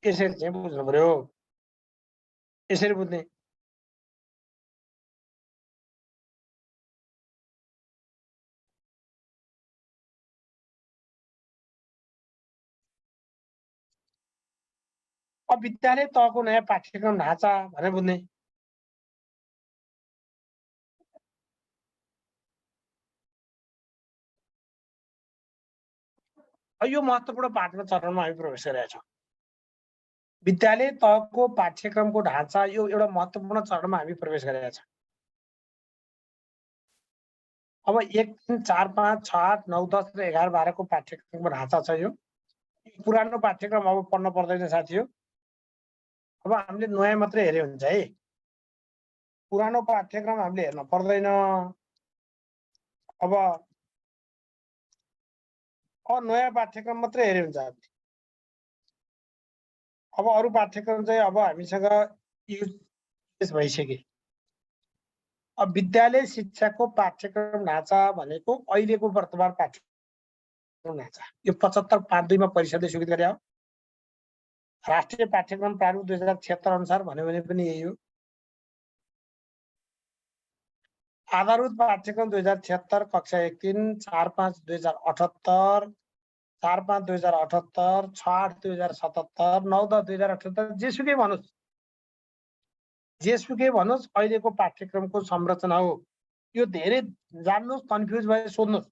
यसरी चाहिँ बुझ्नु पर्यो, यसरी बुझ्ने। अब विद्यालय तहको नयाँ पाठ्यक्रम ढाँचा भनेर बुझ्ने। यो महत्त्वपूर्ण पाठमा चरणमा हामी प्रवेश गरेका छौँ। विद्यालय तहको पाठ्यक्रमको ढाँचा यो एउटा महत्त्वपूर्ण चरणमा हामी प्रवेश गरेका छौँ। अब 1, 3, 4, 5, 6, 8, 9, 10 र 11, 12 को पाठ्यक्रमको ढाँचा छ। यो पुरानो पाठ्यक्रम अब पढ्न पर्दैन साथी हो। अब हामीले नयाँ मात्रै हेर्यो हुन्छ है, पुरानो पाठ्यक्रम हामीले हेर्न पर्दैन। अब नयाँ पाठ्यक्रम मात्रै हेर्यो हुन्छ हामीले। अब अरू पाठ्यक्रम चाहिँ अब हामीसँग युज भइसके। अब विद्यालय शिक्षाको पाठ्यक्रम ढाँचा भनेको अहिलेको वर्तमान पाठ्यक्रम ढाँचा। यो 75/5/2 मा परिषदले स्वीकृत गरे हो। राष्ट्रिय पाठ्यक्रम प्रारूप 2076 अनुसार भन्यो भने पनि यही हो। आधारभूत पाठ्यक्रम 2076, कक्षा 1, 3, 4, 5, 2078, 4, 5, 2078, 6, 8, 2077, 9, 10, 2078, जेसुकै भन्नुहोस् अहिलेको पाठ्यक्रमको संरचना हो। यो धेरै जान्नुहोस्, कन्फ्युज भए सोध्नुहोस्,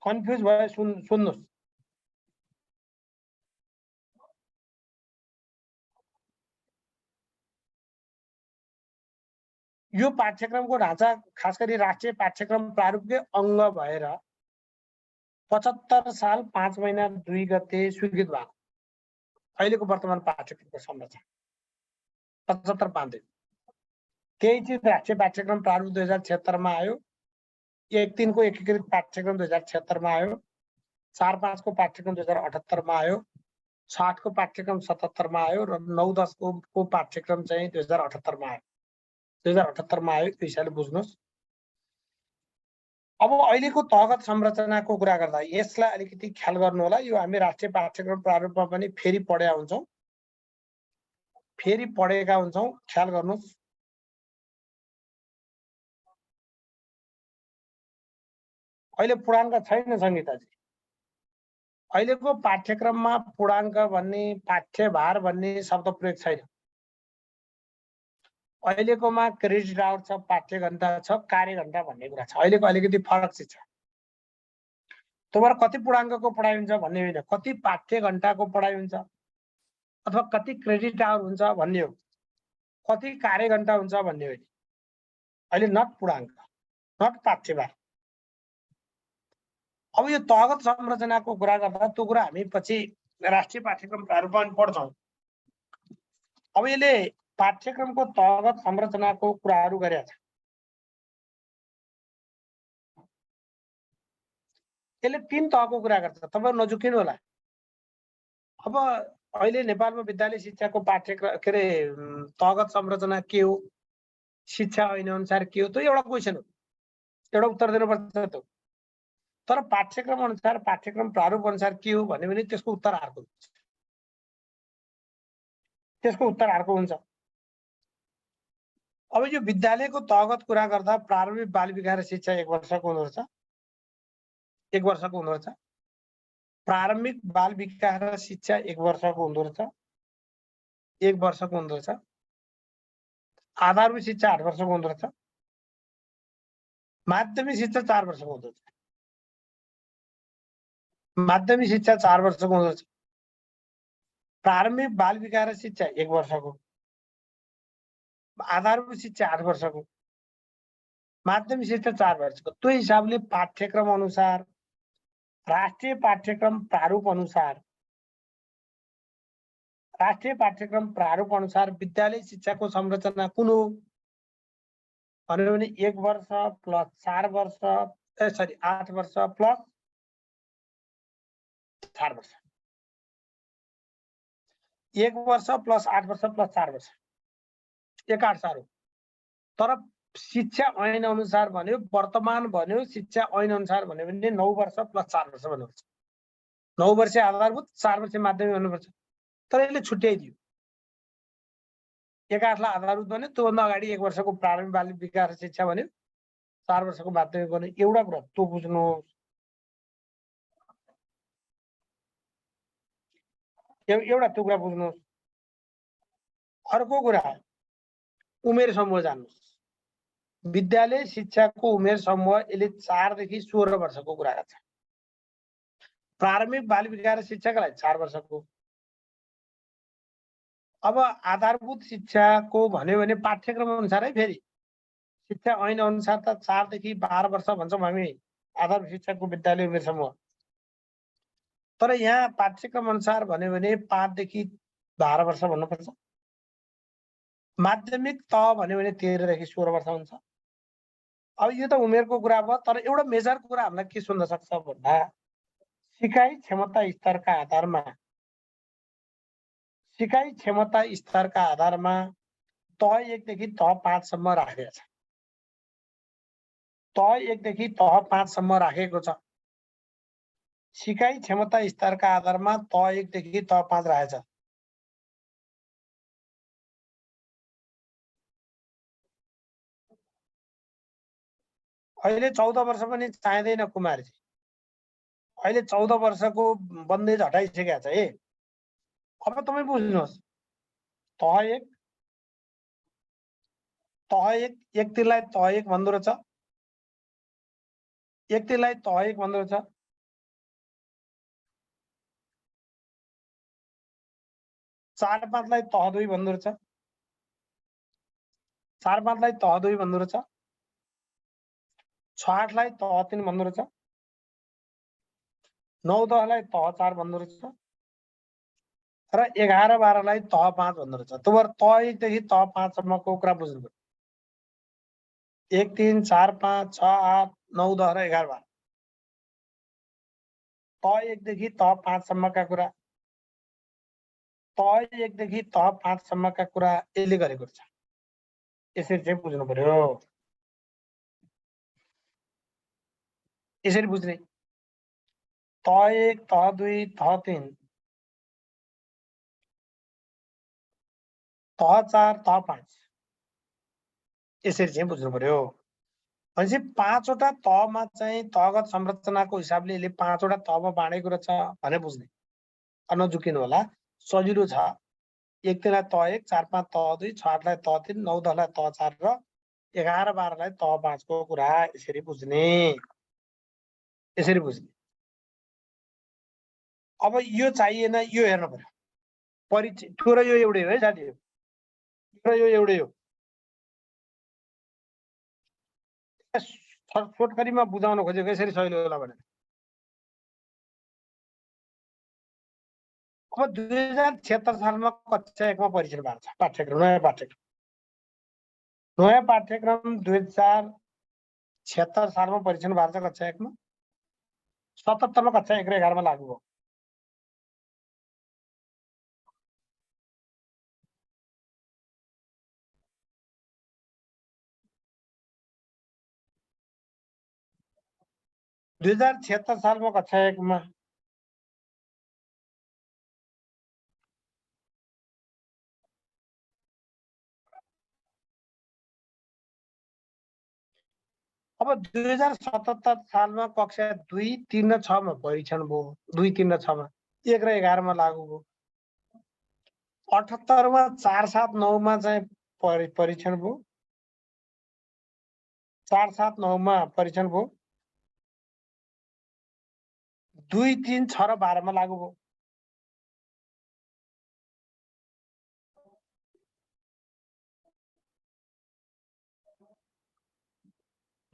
कन्फ्युज भए सोध्नुहोस्। यो पाठ्यक्रमको ढाँचा खास गरी राष्ट्रिय पाठ्यक्रम प्रारूपकै अङ्ग भएर 75 साल 5 महिना 2 गते स्वीकृत भएको अहिलेको वर्तमान पाठ्यक्रमको संरचना 75/5/2। त्यही चिज राष्ट्रिय पाठ्यक्रम प्रारूप 2076 मा आयो। 1, 3 को एकीकृत पाठ्यक्रम 2076 मा आयो। 4, 5 को पाठ्यक्रम 2078 मा आयो। 6, 8 को पाठ्यक्रम 77 मा आयो र 9, 10 को पाठ्यक्रम चाहिँ 2078 मा आयो। 2078 मा आयो। त्यो हिसाबले बुझ्नुहोस्। अब अहिलेको तहगत संरचनाको कुरा गर्दा यसलाई अलिकति ख्याल गर्नु होला। यो हामी राष्ट्रिय पाठ्यक्रम प्रारूपमा पनि फेरि पढेका हुन्छौँ, ख्याल गर्नुहोस्। अहिले पूर्णाङ्क छैन सङ्गीताजी। अहिलेको पाठ्यक्रममा पूर्णाङ्क भन्ने, पाठ्यभार भन्ने शब्द प्रयोग छैन। अहिलेकोमा क्रेडिट आवर छ, पाठ्य घण्टा छ, कार्य घण्टा भन्ने कुरा छ। अहिलेको अलिकति फरक चाहिँ छ। तुम्हारा कति पूर्णाङ्कको पढाइ हुन्छ भन्ने होइन, कति पाठ्य घण्टाको पढाइ हुन्छ अथवा कति क्रेडिट आवर हुन्छ भन्ने हो, कति कार्य घण्टा हुन्छ भन्ने होइन। अहिले नट पूर्णाङ्क, नट पाठ्यभार। अब यो तहगत संरचनाको कुरा गर्दा त्यो कुरा हामी पछि राष्ट्रिय पाठ्यक्रम प्रारूपमा पढ्छौँ। अब यसले पाठ्यक्रमको तहगत संरचनाको कुराहरू गरेका छ। यसले 3 तहको कुरा गर्छ। तपाईहरु नझुकिनु होला। अब अहिले नेपालमा विद्यालय शिक्षाको पाठ्यक्रम के अरे तहगत संरचना के हो, शिक्षा ऐन अनुसार के हो, त्यो एउटा क्वेशन हो, एउटा उत्तर दिनुपर्छ त्यो। तर पाठ्यक्रम अनुसार, पाठ्यक्रम प्रारूप अनुसार के हो भन्यो भने त्यसको उत्तर अर्को हुन्छ। त्यसको उत्तर अर्को हुन्छ। अब यो विद्यालयको तहगत कुरा गर्दा प्रारम्भिक बाल विकास शिक्षा 1 वर्षको हुँदो रहेछ। 1 वर्षको हुँदो रहेछ। प्रारम्भिक बाल विकास र शिक्षा 1 वर्षको हुँदो रहेछ। 1 वर्षको हुँदो रहेछ। आधारभूत शिक्षा 8 वर्षको हुँदो रहेछ। माध्यमिक शिक्षा 4 वर्षको हुँदछ। माध्यमिक शिक्षा 4 वर्षको हुँदछ। प्रारम्भिक बाल विकास शिक्षा 1 वर्षको। आधारभूत शिक्षा 8 वर्षको। माध्यमिक शिक्षा 4 वर्षको। त्यो हिसाबले पाठ्यक्रम अनुसार, राष्ट्रिय पाठ्यक्रम प्रारूप अनुसार विद्यालय शिक्षाको संरचना कुन हो भन्यो भने 1 वर्ष प्लस 4 वर्ष 8 वर्ष प्लस 4 वर्ष। 1 वर्ष प्लस 8 वर्ष प्लस 4 वर्ष 1/8 हो। तर शिक्षा ऐन अनुसार भन्यो, वर्तमान भन्यो, शिक्षा ऐन अनुसार भन्यो भने 9 वर्ष प्लस 4 वर्ष भन्नुपर्छ। 9 वर्ष आधारभूत, 4 वर्ष माध्यमिक हुनुपर्छ। तर यसले छुट्याइदियो। 1/8 लाई आधारभूत भन्यो, त्योभन्दा अगाडि 1 वर्षको प्रारम्भिक बाल विकास शिक्षा भन्यो, 4 वर्षको माध्यमिक भन्यो। एउटा कुरा त्यो बुझ्नुहोस्। एउटा त्यो कुरा बुझ्नुहोस्। अर्को कुरा उमेर समूह जान्नुहोस्। विद्यालय शिक्षाको उमेर समूह यसले 4 देखि 16 वर्षको कुरा गर्छ। प्रारम्भिक बाल विकास शिक्षाका लागि 4 वर्षको। अब आधारभूत शिक्षाको भन्यो भने पाठ्यक्रम अनुसारै फेरि शिक्षा ऐन अनुसार त 4 देखि 12 वर्ष भन्छौँ हामी आधारभूत शिक्षाको विद्यालय उमेर समूह। तर यहाँ पाठ्यक्रम अनुसार भन्यो भने 5 देखि 12 वर्ष भन्नुपर्छ। माध्यमिक त भन्यो भने 13 देखि 16 वर्ष हुन्छ। अब यो त उमेरको कुरा भयो। तर एउटा मेजर कुरा हामीलाई के सुन्न सक्छ भन्दा सिकाइ क्षमता स्तरका आधारमा तह 1 देखि तह 5 सम्म राखेको छ। तह 1 देखि तह 5 सम्म राखेको छ। सिकाइ क्षमता स्तरका आधारमा तह 1 देखि तह 5 राखेको छ। अहिले 14 वर्ष पनि चाहिँदैन कुमारजी। अहिले 14 वर्षको बन्देज हटाइसकेको छ है। अब तपाईँ बुझ्नुहोस्। तह 1 एक तिरलाई तह 1 भन्दो रहेछ। 1 तिरलाई तह 1 भन्दो रहेछ। 4/5 लाई तह 2 भन्दो रहेछ। 4/5 लाई तह 2 भन्दो रहेछ। 6/8 लाई तह 3 भन्दो रहेछ। 9/10 लाई तह 4 भन्दो रहेछ। र 11/12 लाई तह 5 भन्दो रहेछ। त्यो भएर तह 1 देखि तह 5 सम्मको कुरा बुझ्नु पर्यो। 1 3 4 5 6 8 9 10 र 11 12 तह 1 देखि तह 5 सम्मका कुरा। तह 1 देखि तह 5 सम्मका कुरा यसले गरेको छ। यसरी चाहिँ बुझ्नु पर्यो। यसरी बुझ्ने। तह 1 तह 2 तह 3 तह 4 तह 5 यसरी चाहिँ बुझ्नु पर्यो। भनेपछि 5 वटा तहमा चाहिँ तहगत संरचनाको हिसाबले यसले 5 वटा तहमा बाँडेको रहेछ भने बुझ्ने। नझुकिनु होला, सजिलो छ। 1 तिरलाई तह 1 4 5 तह 2 6 8 लाई तह 3 9 10 लाई तह 4 र 11 12 लाई तह 5 को कुरा यसरी बुझ्ने। यसरी बुझ्ने। अब यो चाहिएन, यो हेर्नु पर्यो। परिचय त्यो र यो एउटै हो है साथीहरु। यो र यो एउटै हो। छोटकरीमा बुझाउन खोजेको यसरी सजिलो होला भनेर। अब 2076 सालमा कक्षा 1 मा परीक्षण भएको छ। पाठ्यक्रम नयाँ पाठ्यक्रम 2076 सालमा परीक्षण भएको छ कक्षा 1 मा। 77 मा कक्षा 1 र 11 मा लागू भयो। दुई 2076 सालमा कक्षा 1 मा अब 2077 सालमा कक्षा 2 3 र 6 मा परीक्षण भयो। 2 3 र 6 मा 1 र 11 मा लागू भयो। 78 मा 4 7 9 मा चाहिँ परीक्षण भयो। 4, 7, 9 मा परीक्षण भयो, 2, 3, 6 र 12 मा लागू भयो।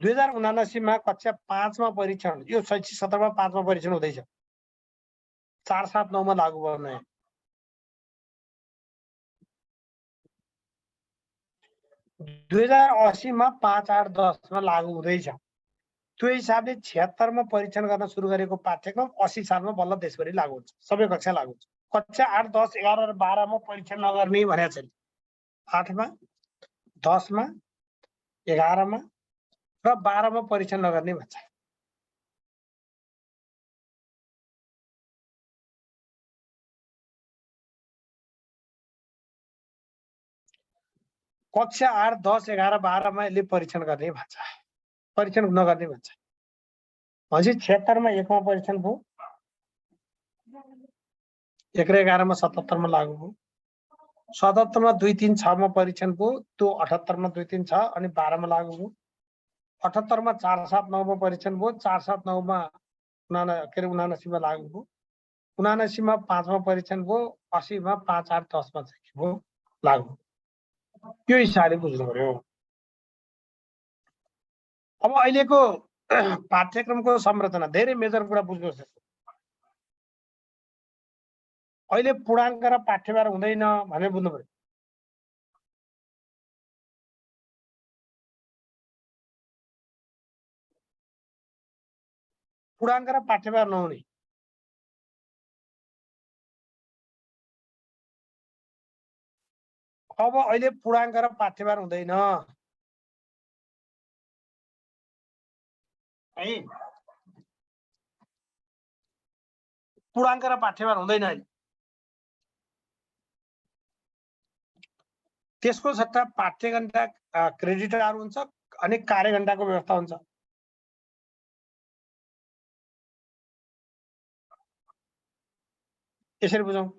दुई 2079 मा कक्षा 5 मा परीक्षण, यो शैक्षिक सत्रमा 5 मा परीक्षण हुँदैछ, 4, 7, 9 मा लागू भयो नयाँ। 2080 मा 5, 8, 10 मा लागू हुँदैछ। त्यो हिसाबले 76 मा परीक्षण गर्न सुरु गरेको पाठ्यक्रम 80 सालमा बल्ल देशभरि लागू हुन्छ, सबै कक्षा लागू हुन्छ। कक्षा 8, 10, 11 र 12 मा परीक्षण नगर्ने भनेको छ। 8 मा, 10 मा, 11 मा र 12 मा परीक्षण नगर्ने भन्छ। कक्षा 8, 10, 11, 12 मा यसले परीक्षण गर्ने भन्छ, परीक्षण नगर्ने भन्छ। भनेपछि 76 मा 1 मा परीक्षण भयो, 1 र 11 मा 77 मा लागू भयो, 77 मा 2, 3, 6 मा परीक्षण भयो, त्यो 78 मा 2, 3, 6 अनि 12 मा लागू भयो। 78 मा 4, 7, 9 मा परीक्षण भयो, 4, 7, 9 मा 79 मा लागू भयो, 79 मा 5 मा परीक्षण भयो, 80 मा 5, 8, 10 मा चाहिँ भयो लागू। यो हिसाबले बुझ्नु पर्यो। अब अहिलेको पाठ्यक्रमको संरचना धेरै मेजर कुरा बुझ्नुहोस्। अहिले पूर्णाङ्क र पाठ्यभार हुँदैन भनेर बुझ्नु पर्यो। पूर्णाङ्क र पाठ्यभार नहुने, अब अहिले पूर्णाङ्क र पाठ्यभार हुँदैन है, पूर्णाङ्क र पाठ्यभार हुँदैन अहिले। त्यसको सट्टा पाठ्यघण्टा क्रेडिट आवर हुन्छ अनि कार्यघण्टाको व्यवस्था हुन्छ। यसरी बुझौँ।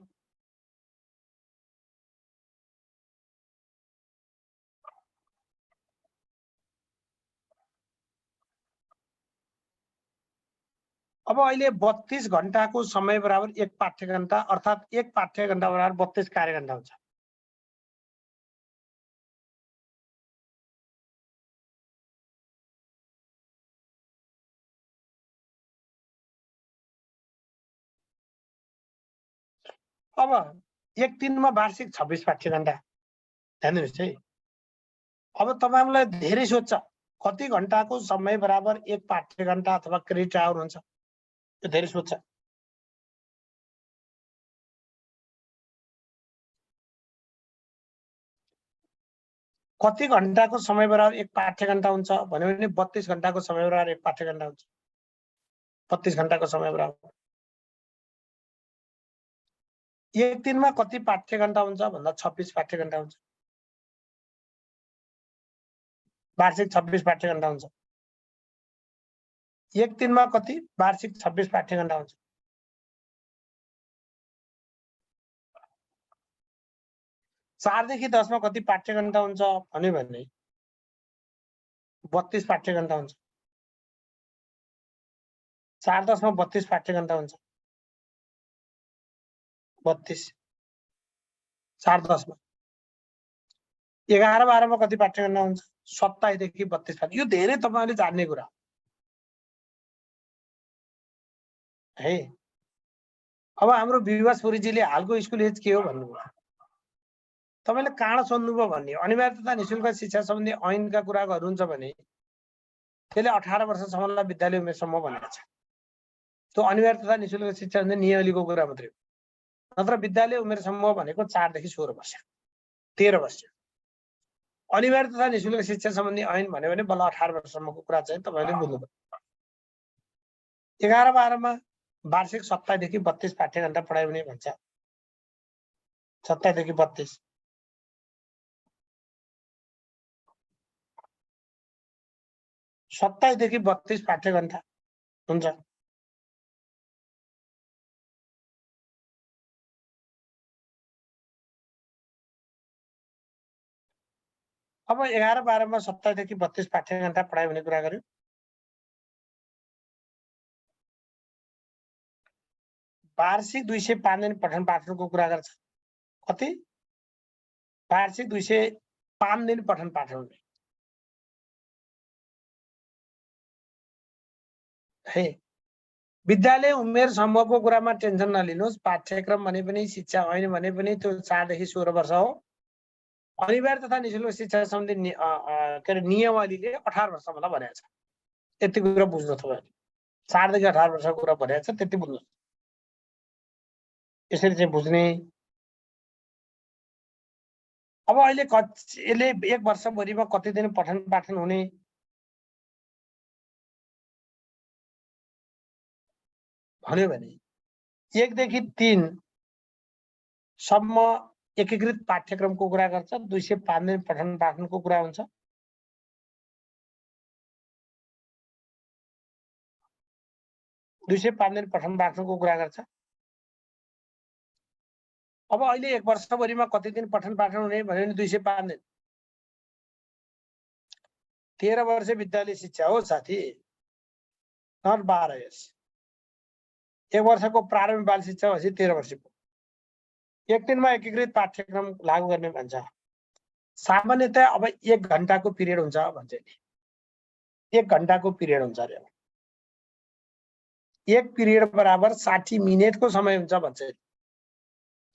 अब अहिले 32 घण्टाको समय बराबर 1 पाठ्यघण्टा, अर्थात् 1 पाठ्यघण्टा बराबर 32 कार्यघण्टा हुन्छ। अब 1 दिनमा वार्षिक 26 पाठ्यघण्टा, ध्यान दिनुहोस् है। अब तपाईलाई धेरै सोध्छ कति घण्टाको समय बराबर 1 पाठ्यघण्टा अथवा क्रेडिट आवर हुन्छ, यो धेरै सोध्छ। कति घण्टाको समय बराबर 1 पाठ्यघण्टा हुन्छ भन्यो भने 32 घण्टाको समय बराबर 1 पाठ्यघण्टा हुन्छ। 32 घण्टाको समय बराबर। 1 दिनमा कति पाठ्यघण्टा हुन्छ भन्दा 26 पाठ्यघण्टा हुन्छ, वार्षिक 26 पाठ्यघण्टा हुन्छ। 1 दिनमा कति वार्षिक 26 पाठ्यघण्टा हुन्छ। 4 देखि 10 मा कति पाठ्यघण्टा हुन्छ भन्यो भने 32 पाठ्यघण्टा हुन्छ। 4, 10 मा 32 पाठ्यघण्टा हुन्छ, 32, 4, 10 मा। 11, 12 मा कति पाठ्यघण्टा हुन्छ, 27 देखि 32 पाठ्य। यो धेरै तपाईले जान्ने कुरा है। अब हाम्रो विवास पुरीजीले हालको स्कुल एज के हो भन्नुभयो। तपाईले कारण सोध्नुभयो भन्ने अनिवार्य तथा निशुल्क शिक्षा सम्बन्धी ऐनका कुरा गर्नुहुन्छ भने त्यसले 18 वर्षसम्मलाई विद्यालय उमेरसम्म भनेको छ। त्यो अनिवार्य तथा निशुल्क शिक्षा सम्बन्धी नियमको कुरा मात्रै हो। नत्र विद्यालय उमेरसम्म भनेको 4 देखि 16 वर्ष, 13 वर्ष। अनिवार्य तथा निशुल्क शिक्षा सम्बन्धी ऐन भन्यो भने बल्ल 18 वर्षसम्मको कुरा चाहिँ तपाईले बुझ्नुपर्छ। 11, 12 मा वार्षिक 27 देखि 32 पाठ्यघण्टा पढाइ हुने भन्छ। 27 देखि 32, 27 देखि 32 पाठ्यघण्टा हुन्छ। अब 11-12 मा 27 देखि 32 पाठ्य घण्टा पढाइ हुने कुरा गर्यो। वार्षिक 205 दिन पठन पाठनको कुरा गर्छ। कति? वार्षिक 205 दिन पठन पाठन हुने। है विद्यालय उमेर समूहको कुरामा टेन्सन नलिनुहोस्। पाठ्यक्रम भने पनि शिक्षा होइन भने पनि त्यो 4 देखि 16 वर्ष हो। अनिवार्य तथा निःशुल्क शिक्षा सम्बन्धी के अरे नियमावलीले 18 वर्षसम्मलाई भनेको छ। यति कुरा बुझ्नु तपाईहरुले। 4 देखि 18 वर्षको कुरा भनेको छ, त्यति बुझ्नु। यसरी चाहिँ बुझ्ने। अब अहिले यसले 1 वर्षभरिमा कति दिन पठन पाठन हुने भन्यो भने 1 देखि 3 सम्म एकीकृत पाठ्यक्रमको कुरा गर्छ। 205 दिन पठन पाठनको कुरा हुन्छ। दिन पठन पाठनको कुरा गर्छ। अब अहिले 1 वर्षभरिमा कति दिन पठन पाठन हुने भन्यो भने 205 दिन। 13 वर्ष विद्यालय शिक्षा हो साथी, नट 12 इयर्स। 1 वर्षको प्रारम्भिक बाल शिक्षा पछि 13 वर्षको। 1 दिनमा एकीकृत पाठ्यक्रम लागू गर्ने भन्छ। सामान्यतया अब 1 घण्टाको पिरियड हुन्छ भन्छ नि। 1 घण्टाको पिरियड हुन्छ अरे। 1 पिरियड बराबर 60 मिनेटको समय हुन्छ भन्छ।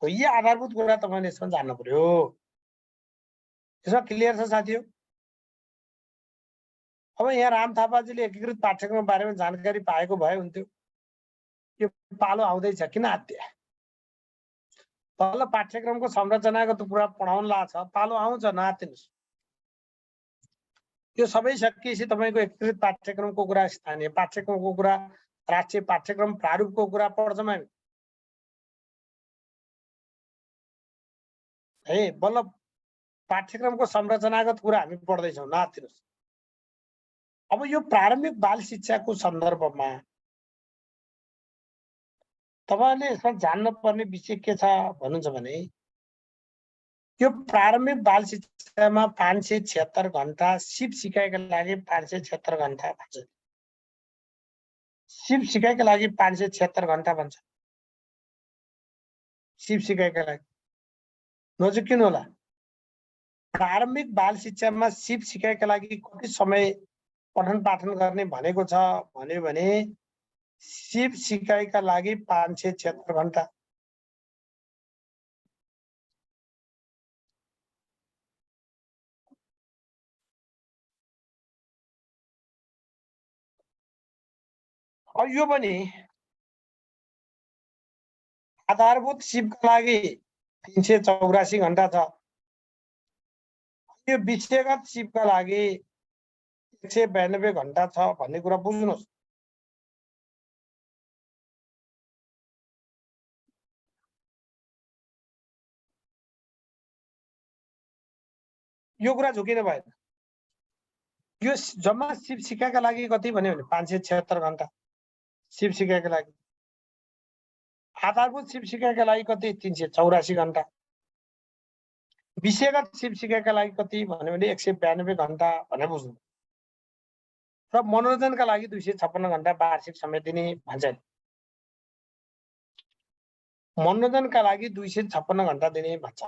यही आधारभूत कुरा तपाईले यसमा जान्नु पर्यो। यसमा क्लियर छ साथीहरु? अब यहाँ राम थापाजीले एकीकृत पाठ्यक्रम बारेमा जानकारी पाएको भए हुन्थ्यो। यो पालो आउँदैछ किन आत्या? तल पाठ्यक्रमको संरचनागत कुरा पढाउन लाग्छ, पालो आउँछ नआत्तिनुस्। यो सबै सकिएपछि तपाईको एकीकृत पाठ्यक्रमको कुरा, स्थानीय पाठ्यक्रमको कुरा, राष्ट्रिय पाठ्यक्रम प्रारूपको कुरा पढ्छौं हामी। है बल्ल पाठ्यक्रमको संरचनागत कुरा हामी पढ्दै छौं, नआत्तिनुस्। अब यो प्रारम्भिक बाल शिक्षाको सन्दर्भमा तपाईले यसमा जान्न पर्ने विषय के छ भन्नुहुन्छ भने यो प्रारम्भिक बाल शिक्षामा 576 घण्टा, सिप सिकाइका लागि 576 घण्टा भन्छ। सिप सिकाइका लागि 576 घण्टा भन्छ। सिप सिकाइका लागि नजिकिनु होला। प्रारम्भिक बाल शिक्षामा सिप सिकाइका लागि कति समय पठन पाठन गर्ने भनेको छ भन्यो भने सिप सिकाइका लागि 576 घण्टा। अब यो पनि आधारभूत सिपका लागि 384 घण्टा छ। यो विषयगत सिपका लागि 192 घण्टा छ भन्ने कुरा बुझ्नुस्। यो कुरा झुकिन भएन। यो जम्मा सिप सिकाइका लागि कति भन्यो भने 576 घण्टा सिप सिकाइका लागि। आधारभूत सिप सिकाइका लागि कति 384 घण्टा। विषयगत सिप सिकाइका लागि कति भन्यो भने 192 घण्टा भनेर बुझ्नु। र मनोरञ्जनका लागि 256 घण्टा वार्षिक समय दिने भन्छ। मनोरञ्जनका लागि 256 घण्टा दिने भन्छ।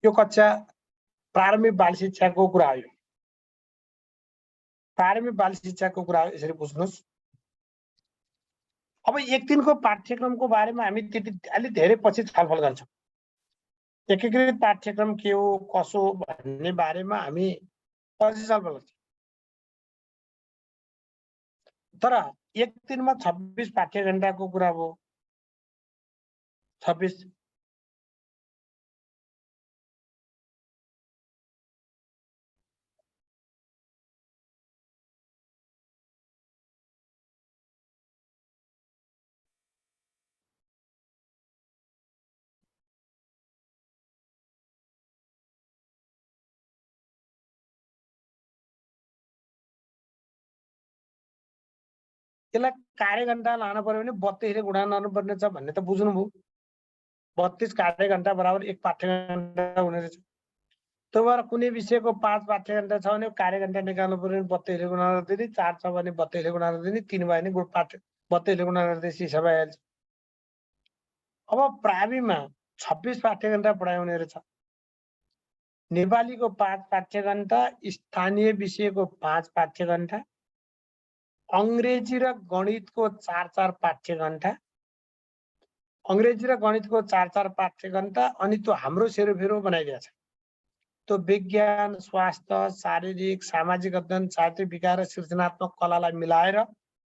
यो कक्षा प्रारम्भिक बाल शिक्षाको कुरा हो। प्रारम्भिक बाल शिक्षाको कुरा यसरी बुझ्नुस्। अब 1 दिनको पाठ्यक्रमको बारेमा हामी त्यति अलि धेरै पछि छलफल गर्छौं। एकीकृत पाठ्यक्रम के हो कसो भन्ने बारेमा हामी पछि छलफल गर्छौं। तर 1 दिनमा 26 पाठ्य घण्टाको कुरा हो। 26 त्यसलाई कार्य घण्टा लान पर्यो भने 32 ले गुणा गर्नुपर्ने छ भन्ने त बुझ्नुभयो। 32 कार्य घण्टा बराबर 1 पाठ्य घण्टा हुने रहेछ। त्यो भएर कुनै विषयको 5 पाठ्यघण्टा छ भने कार्यघण्टा निकाल्नु पर्यो भने 32 ले गुणा गरेर दिने, 4 छ भने 32 ले गुणा गरेर दिने, 3 भयो भने 32 ले गुणा गर्दै शीर्ष भइहाल्छ। अब प्राविमा 26 पाठ्यघण्टा पढाउने रहेछ। नेपालीको 5 पाठ्यघण्टा, स्थानीय विषयको 5 पाठ्यघण्टा, अङ्ग्रेजी र गणितको 4 पाठ्यघण्टा, अङ्ग्रेजी र गणितको 4 पाठ्यघण्टा, अनि त्यो हाम्रो सेरोफेरो बनाइदिएको छ। त्यो विज्ञान, स्वास्थ्य, शारीरिक, सामाजिक अध्ययन, साहित्य विकार र सृजनात्मक कलालाई मिलाएर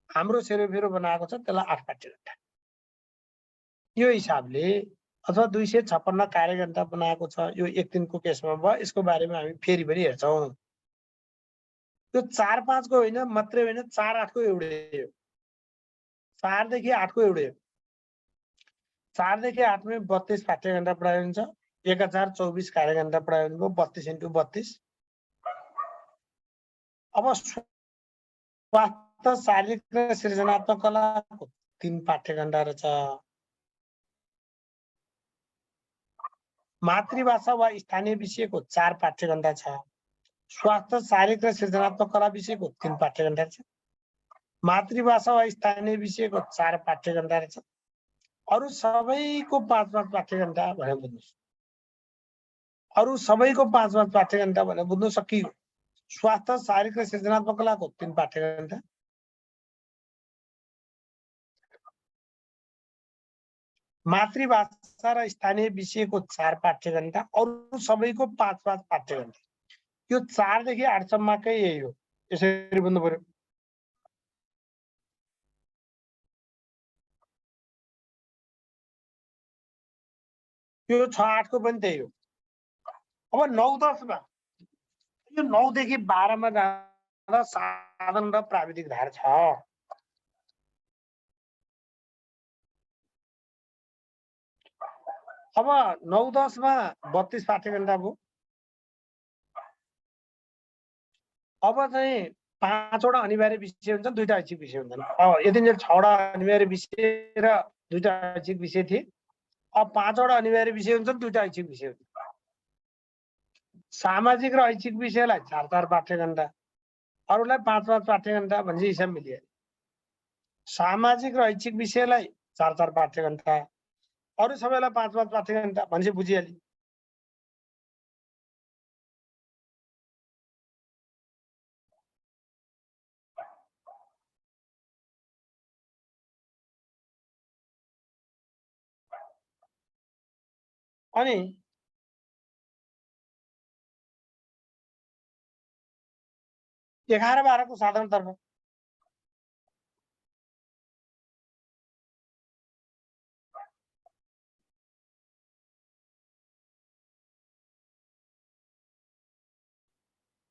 हाम्रो सेरोफेरो बनाएको छ, त्यसलाई 8 पाठ्यघण्टा। यो हिसाबले अथवा 256 कार्यघण्टा बनाएको छ। यो एक दिनको केसमा भयो। यसको बारेमा हामी फेरि पनि हेर्छौँ। यो 4-5 को होइन मात्रै होइन, 4-8 को एउटै हो। 4 देखि 8 को एउटै हो। 4 देखि 8 में 32 पाठ्यघण्टा पढाइ हुन्छ। 1024 कार्यघण्टा पढाइ हुनुभयो। 32 × 32। अब स्वास्थ्य, शारीरिक र सृजनात्मक कलाको 3 पाठ्यघण्टा रहेछ। मातृभाषा वा स्थानीय विषयको 4 पाठ्यघण्टा छ। स्वास्थ्य, शारीरिक र सृजनात्मक कला विषयको 3 पाठ्यघण्टा छ। मातृभाषा वा स्थानीय विषयको 4 पाठ्यघण्टा रहेछ। अरु सबैको 5-5 पाठ्यघण्टा भनेर बुझ्नुस्। अरु सबैको 5-5 पाठ्यघण्टा भनेर बुझ्नु सकियो। स्वास्थ्य, शारीरिक र सृजनात्मक कलाको 3 पाठ्यघण्टा, मातृभाषा र स्थानीय विषयको 4 पाठ्यघण्टा, अरु सबैको 5-5 पाठ्यघण्टा। यो 4 देखि 8 सम्मकै यही हो। यसरी बुझ्नु पर्यो। यो 6-8 को पनि त्यही हो। अब 9-10 मा यो 9 देखि 12 मा जाँदा साधारण र प्राविधिक धार छ। अब 9-10 मा 32 पाठ्यघण्टा भयो। अब चाहिँ 5 वटा अनिवार्य विषय हुन्छन्, 2टा ऐच्छिक विषय हुन्छन्। अब यतिन्जेल 6 वटा अनिवार्य विषय र 2टा ऐच्छिक विषय थिए। अब 5 वटा अनिवार्य विषय हुन्छन्, 2टा ऐच्छिक विषय हुन्छन्। सामाजिक र ऐच्छिक विषयलाई 4-4 पाठ्यघण्टा, अरूलाई 5-5 पाठ्यघण्टा भनेपछि हिसाब मिलिहाल्यो। सामाजिक र ऐच्छिक विषयलाई 4-4 पाठ्यघण्टा, अरु सबैलाई 5-5 पाठ्यघण्टा भनेपछि बुझिहाल्यो। अनि 11-12 को साधारणतर्फ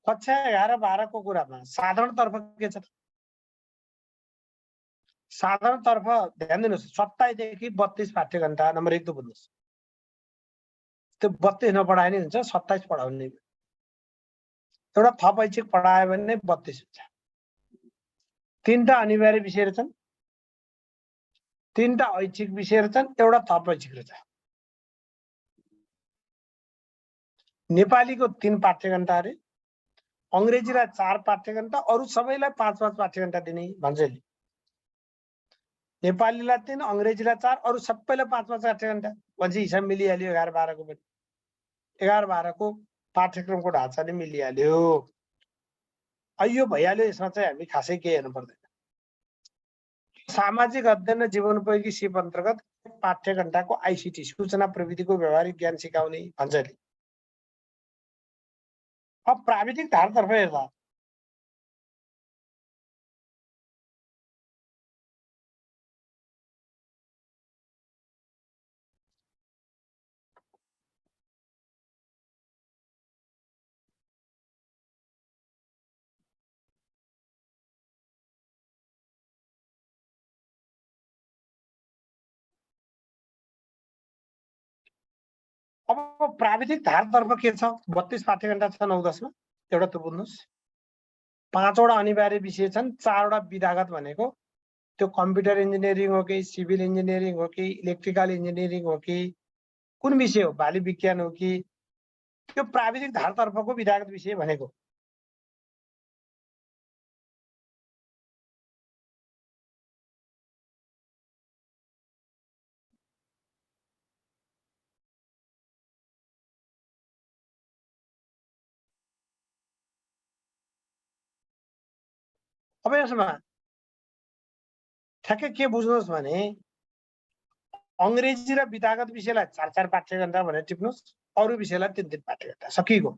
कक्षा 11-12 को कुरामा साधारणतर्फ के छ? साधारणतर्फ ध्यान दिनुस्। 27 देखि 32 पाठ्यघण्टा नम्बर 1 त बुझ्नुस्। त्यो 32 नपढाए नि हुन्छ, 27 पढाउने। एउटा थप ऐच्छिक पढायो भने 32 हुन्छ। 3टा अनिवार्य विषय रहेछन्, 3टा ऐच्छिक विषय रहेछन्, एउटा थप ऐच्छिक रहेछ। नेपालीको 3 पाठ्यघण्टा अरे, अङ्ग्रेजीलाई 4 पाठ्यघण्टा, अरु सबैलाई 5-5 पाठ्यघण्टा दिने भन्छ। नेपालीलाई 3, अङ्ग्रेजीलाई 4, अरु सबैलाई 5-5 पाठ्यघण्टा भनेपछि हिसाब मिलिहाल्यो। 11-12 को पनि 11-12 को पाठ्यक्रमको ढाँचाले मिलिहाल्यो। यो भइहाल्यो। यसमा चाहिँ हामी खासै केही हेर्नु पर्दैन। सामाजिक अध्ययन र जीवनोपयोगी सिप अन्तर्गत पाठ्यघण्टाको आइसिटी सूचना प्रविधिको व्यवहारिक ज्ञान सिकाउने भन्छ। अब प्राविधिक धारतर्फ हेर्दा अब प्राविधिक धारतर्फ के छ? 32 पाठ्यघण्टा छ 9-10 मा। एउटा त बुझ्नुस्। 5 वटा अनिवार्य विषय छन्, 4 वटा विधागत भनेको त्यो कम्प्युटर इन्जिनियरिङ हो कि, सिभिल इन्जिनियरिङ हो कि, इलेक्ट्रिकल इन्जिनियरिङ हो कि, कुन विषय हो, बाली विज्ञान हो कि, त्यो प्राविधिक धारतर्फको विधागत विषय भनेको। अब यसमा ठ्याक्कै के बुझ्नुहोस् भने अंग्रेजी र विधागत विषयलाई 4-4 पाठ्यघण्टा भनेर टिप्नुहोस्, अरू विषयलाई 3-3 पाठ्यघण्टा, सकिएको।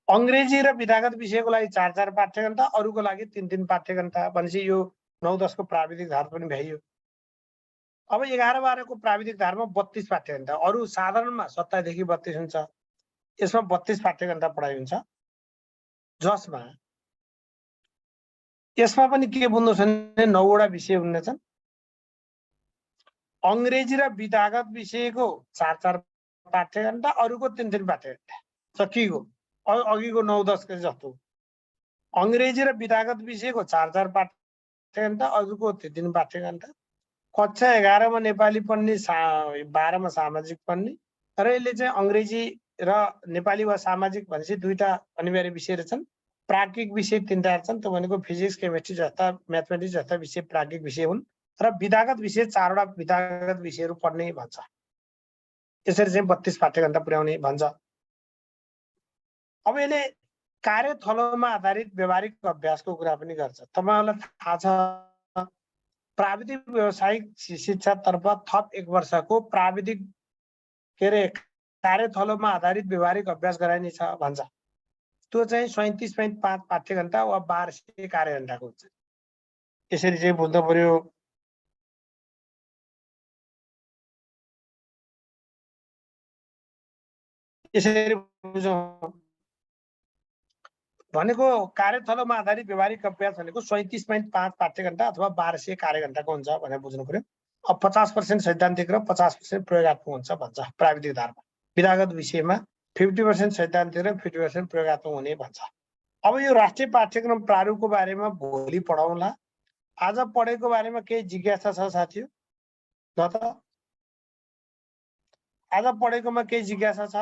अंग्रेजी र विधागत विषयको लागि 4-4 पाठ्यघण्टा, अरूको लागि 3-3 पाठ्यघण्टा भनेपछि यो 9-10 को प्राविधिक धार पनि भ्याइयो। अब 11-12 को प्राविधिक धारमा 32 पाठ्यघण्टा, अरू साधारणमा 27 देखि 32 हुन्छ। यसमा 32 पाठ्यघण्टा पढाइ हुन्छ, जसमा यसमा पनि के बुझ्नुहोस् भने 9 वटा विषय हुनेछन्। अंग्रेजी र विधागत विषयको 4-4 पाठ्यघण्टा, अरूको 3-3 पाठ्यघण्टा, सकिएको। अघिको 9-10 के जस्तो अंग्रेजी र विधागत विषयको 4-4 पाठ्यघण्टा, अरूको 3-3 पाठ्यघण्टा। कक्षा 11 मा नेपाली पढ्ने, 12 मा सामाजिक पढ्ने, र यसले चाहिँ अंग्रेजी र नेपाली वा सामाजिक भनेपछि दुईटा अनिवार्य विषय रहेछन्। प्राज्ञिक विषय 3टा छन्, त्यो भनेको फिजिक्स, केमिस्ट्री जस्ता, म्याथमेटिक्स जस्ता विषय प्राज्ञिक विषय हुन्, र विधागत विषय 4 वटा विधागत विषयहरू पढ्ने भन्छ। यसरी चाहिँ 32 पाठ्यघण्टा पुर्याउने भन्छ। अब यसले कार्यथलोमा आधारित व्यावहारिक अभ्यासको कुरा पनि गर्छ। तपाईहरुलाई थाहा छ प्राविधिक व्यावसायिक शिक्षातर्फ थप 1 वर्षको प्राविधिक कार्यथलोमा आधारित व्यावहारिक अभ्यास गराइनेछ भन्छ। त्यो चाहिँ 37.5 पाठ्यघण्टा वा 1200 कार्यघण्टाको हुन्छ। यसरी चाहिँ बुझ्नु पर्यो। यसरी बुझौं भनेको कार्यथलोमा आधारित व्यावहारिक अभ्यास भनेको 37.5 पाठ्यघण्टा अथवा 1200 कार्यघण्टाको हुन्छ भनेर बुझ्नु पर्यो। अब 50% सैद्धान्तिक र 50% प्रयोगात्मक हुन्छ भन्छ प्राविधिक धारमा। विधागत विषयमा 50% सैद्धान्तिक र 50% प्रयोगात्मक हुने भन्छ। अब यो राष्ट्रिय पाठ्यक्रम प्रारूपको बारेमा भोलि पढाउँला। आज पढेको बारेमा केही जिज्ञासा छ साथीहरु? ल त आज पढेकोमा केही जिज्ञासा छ?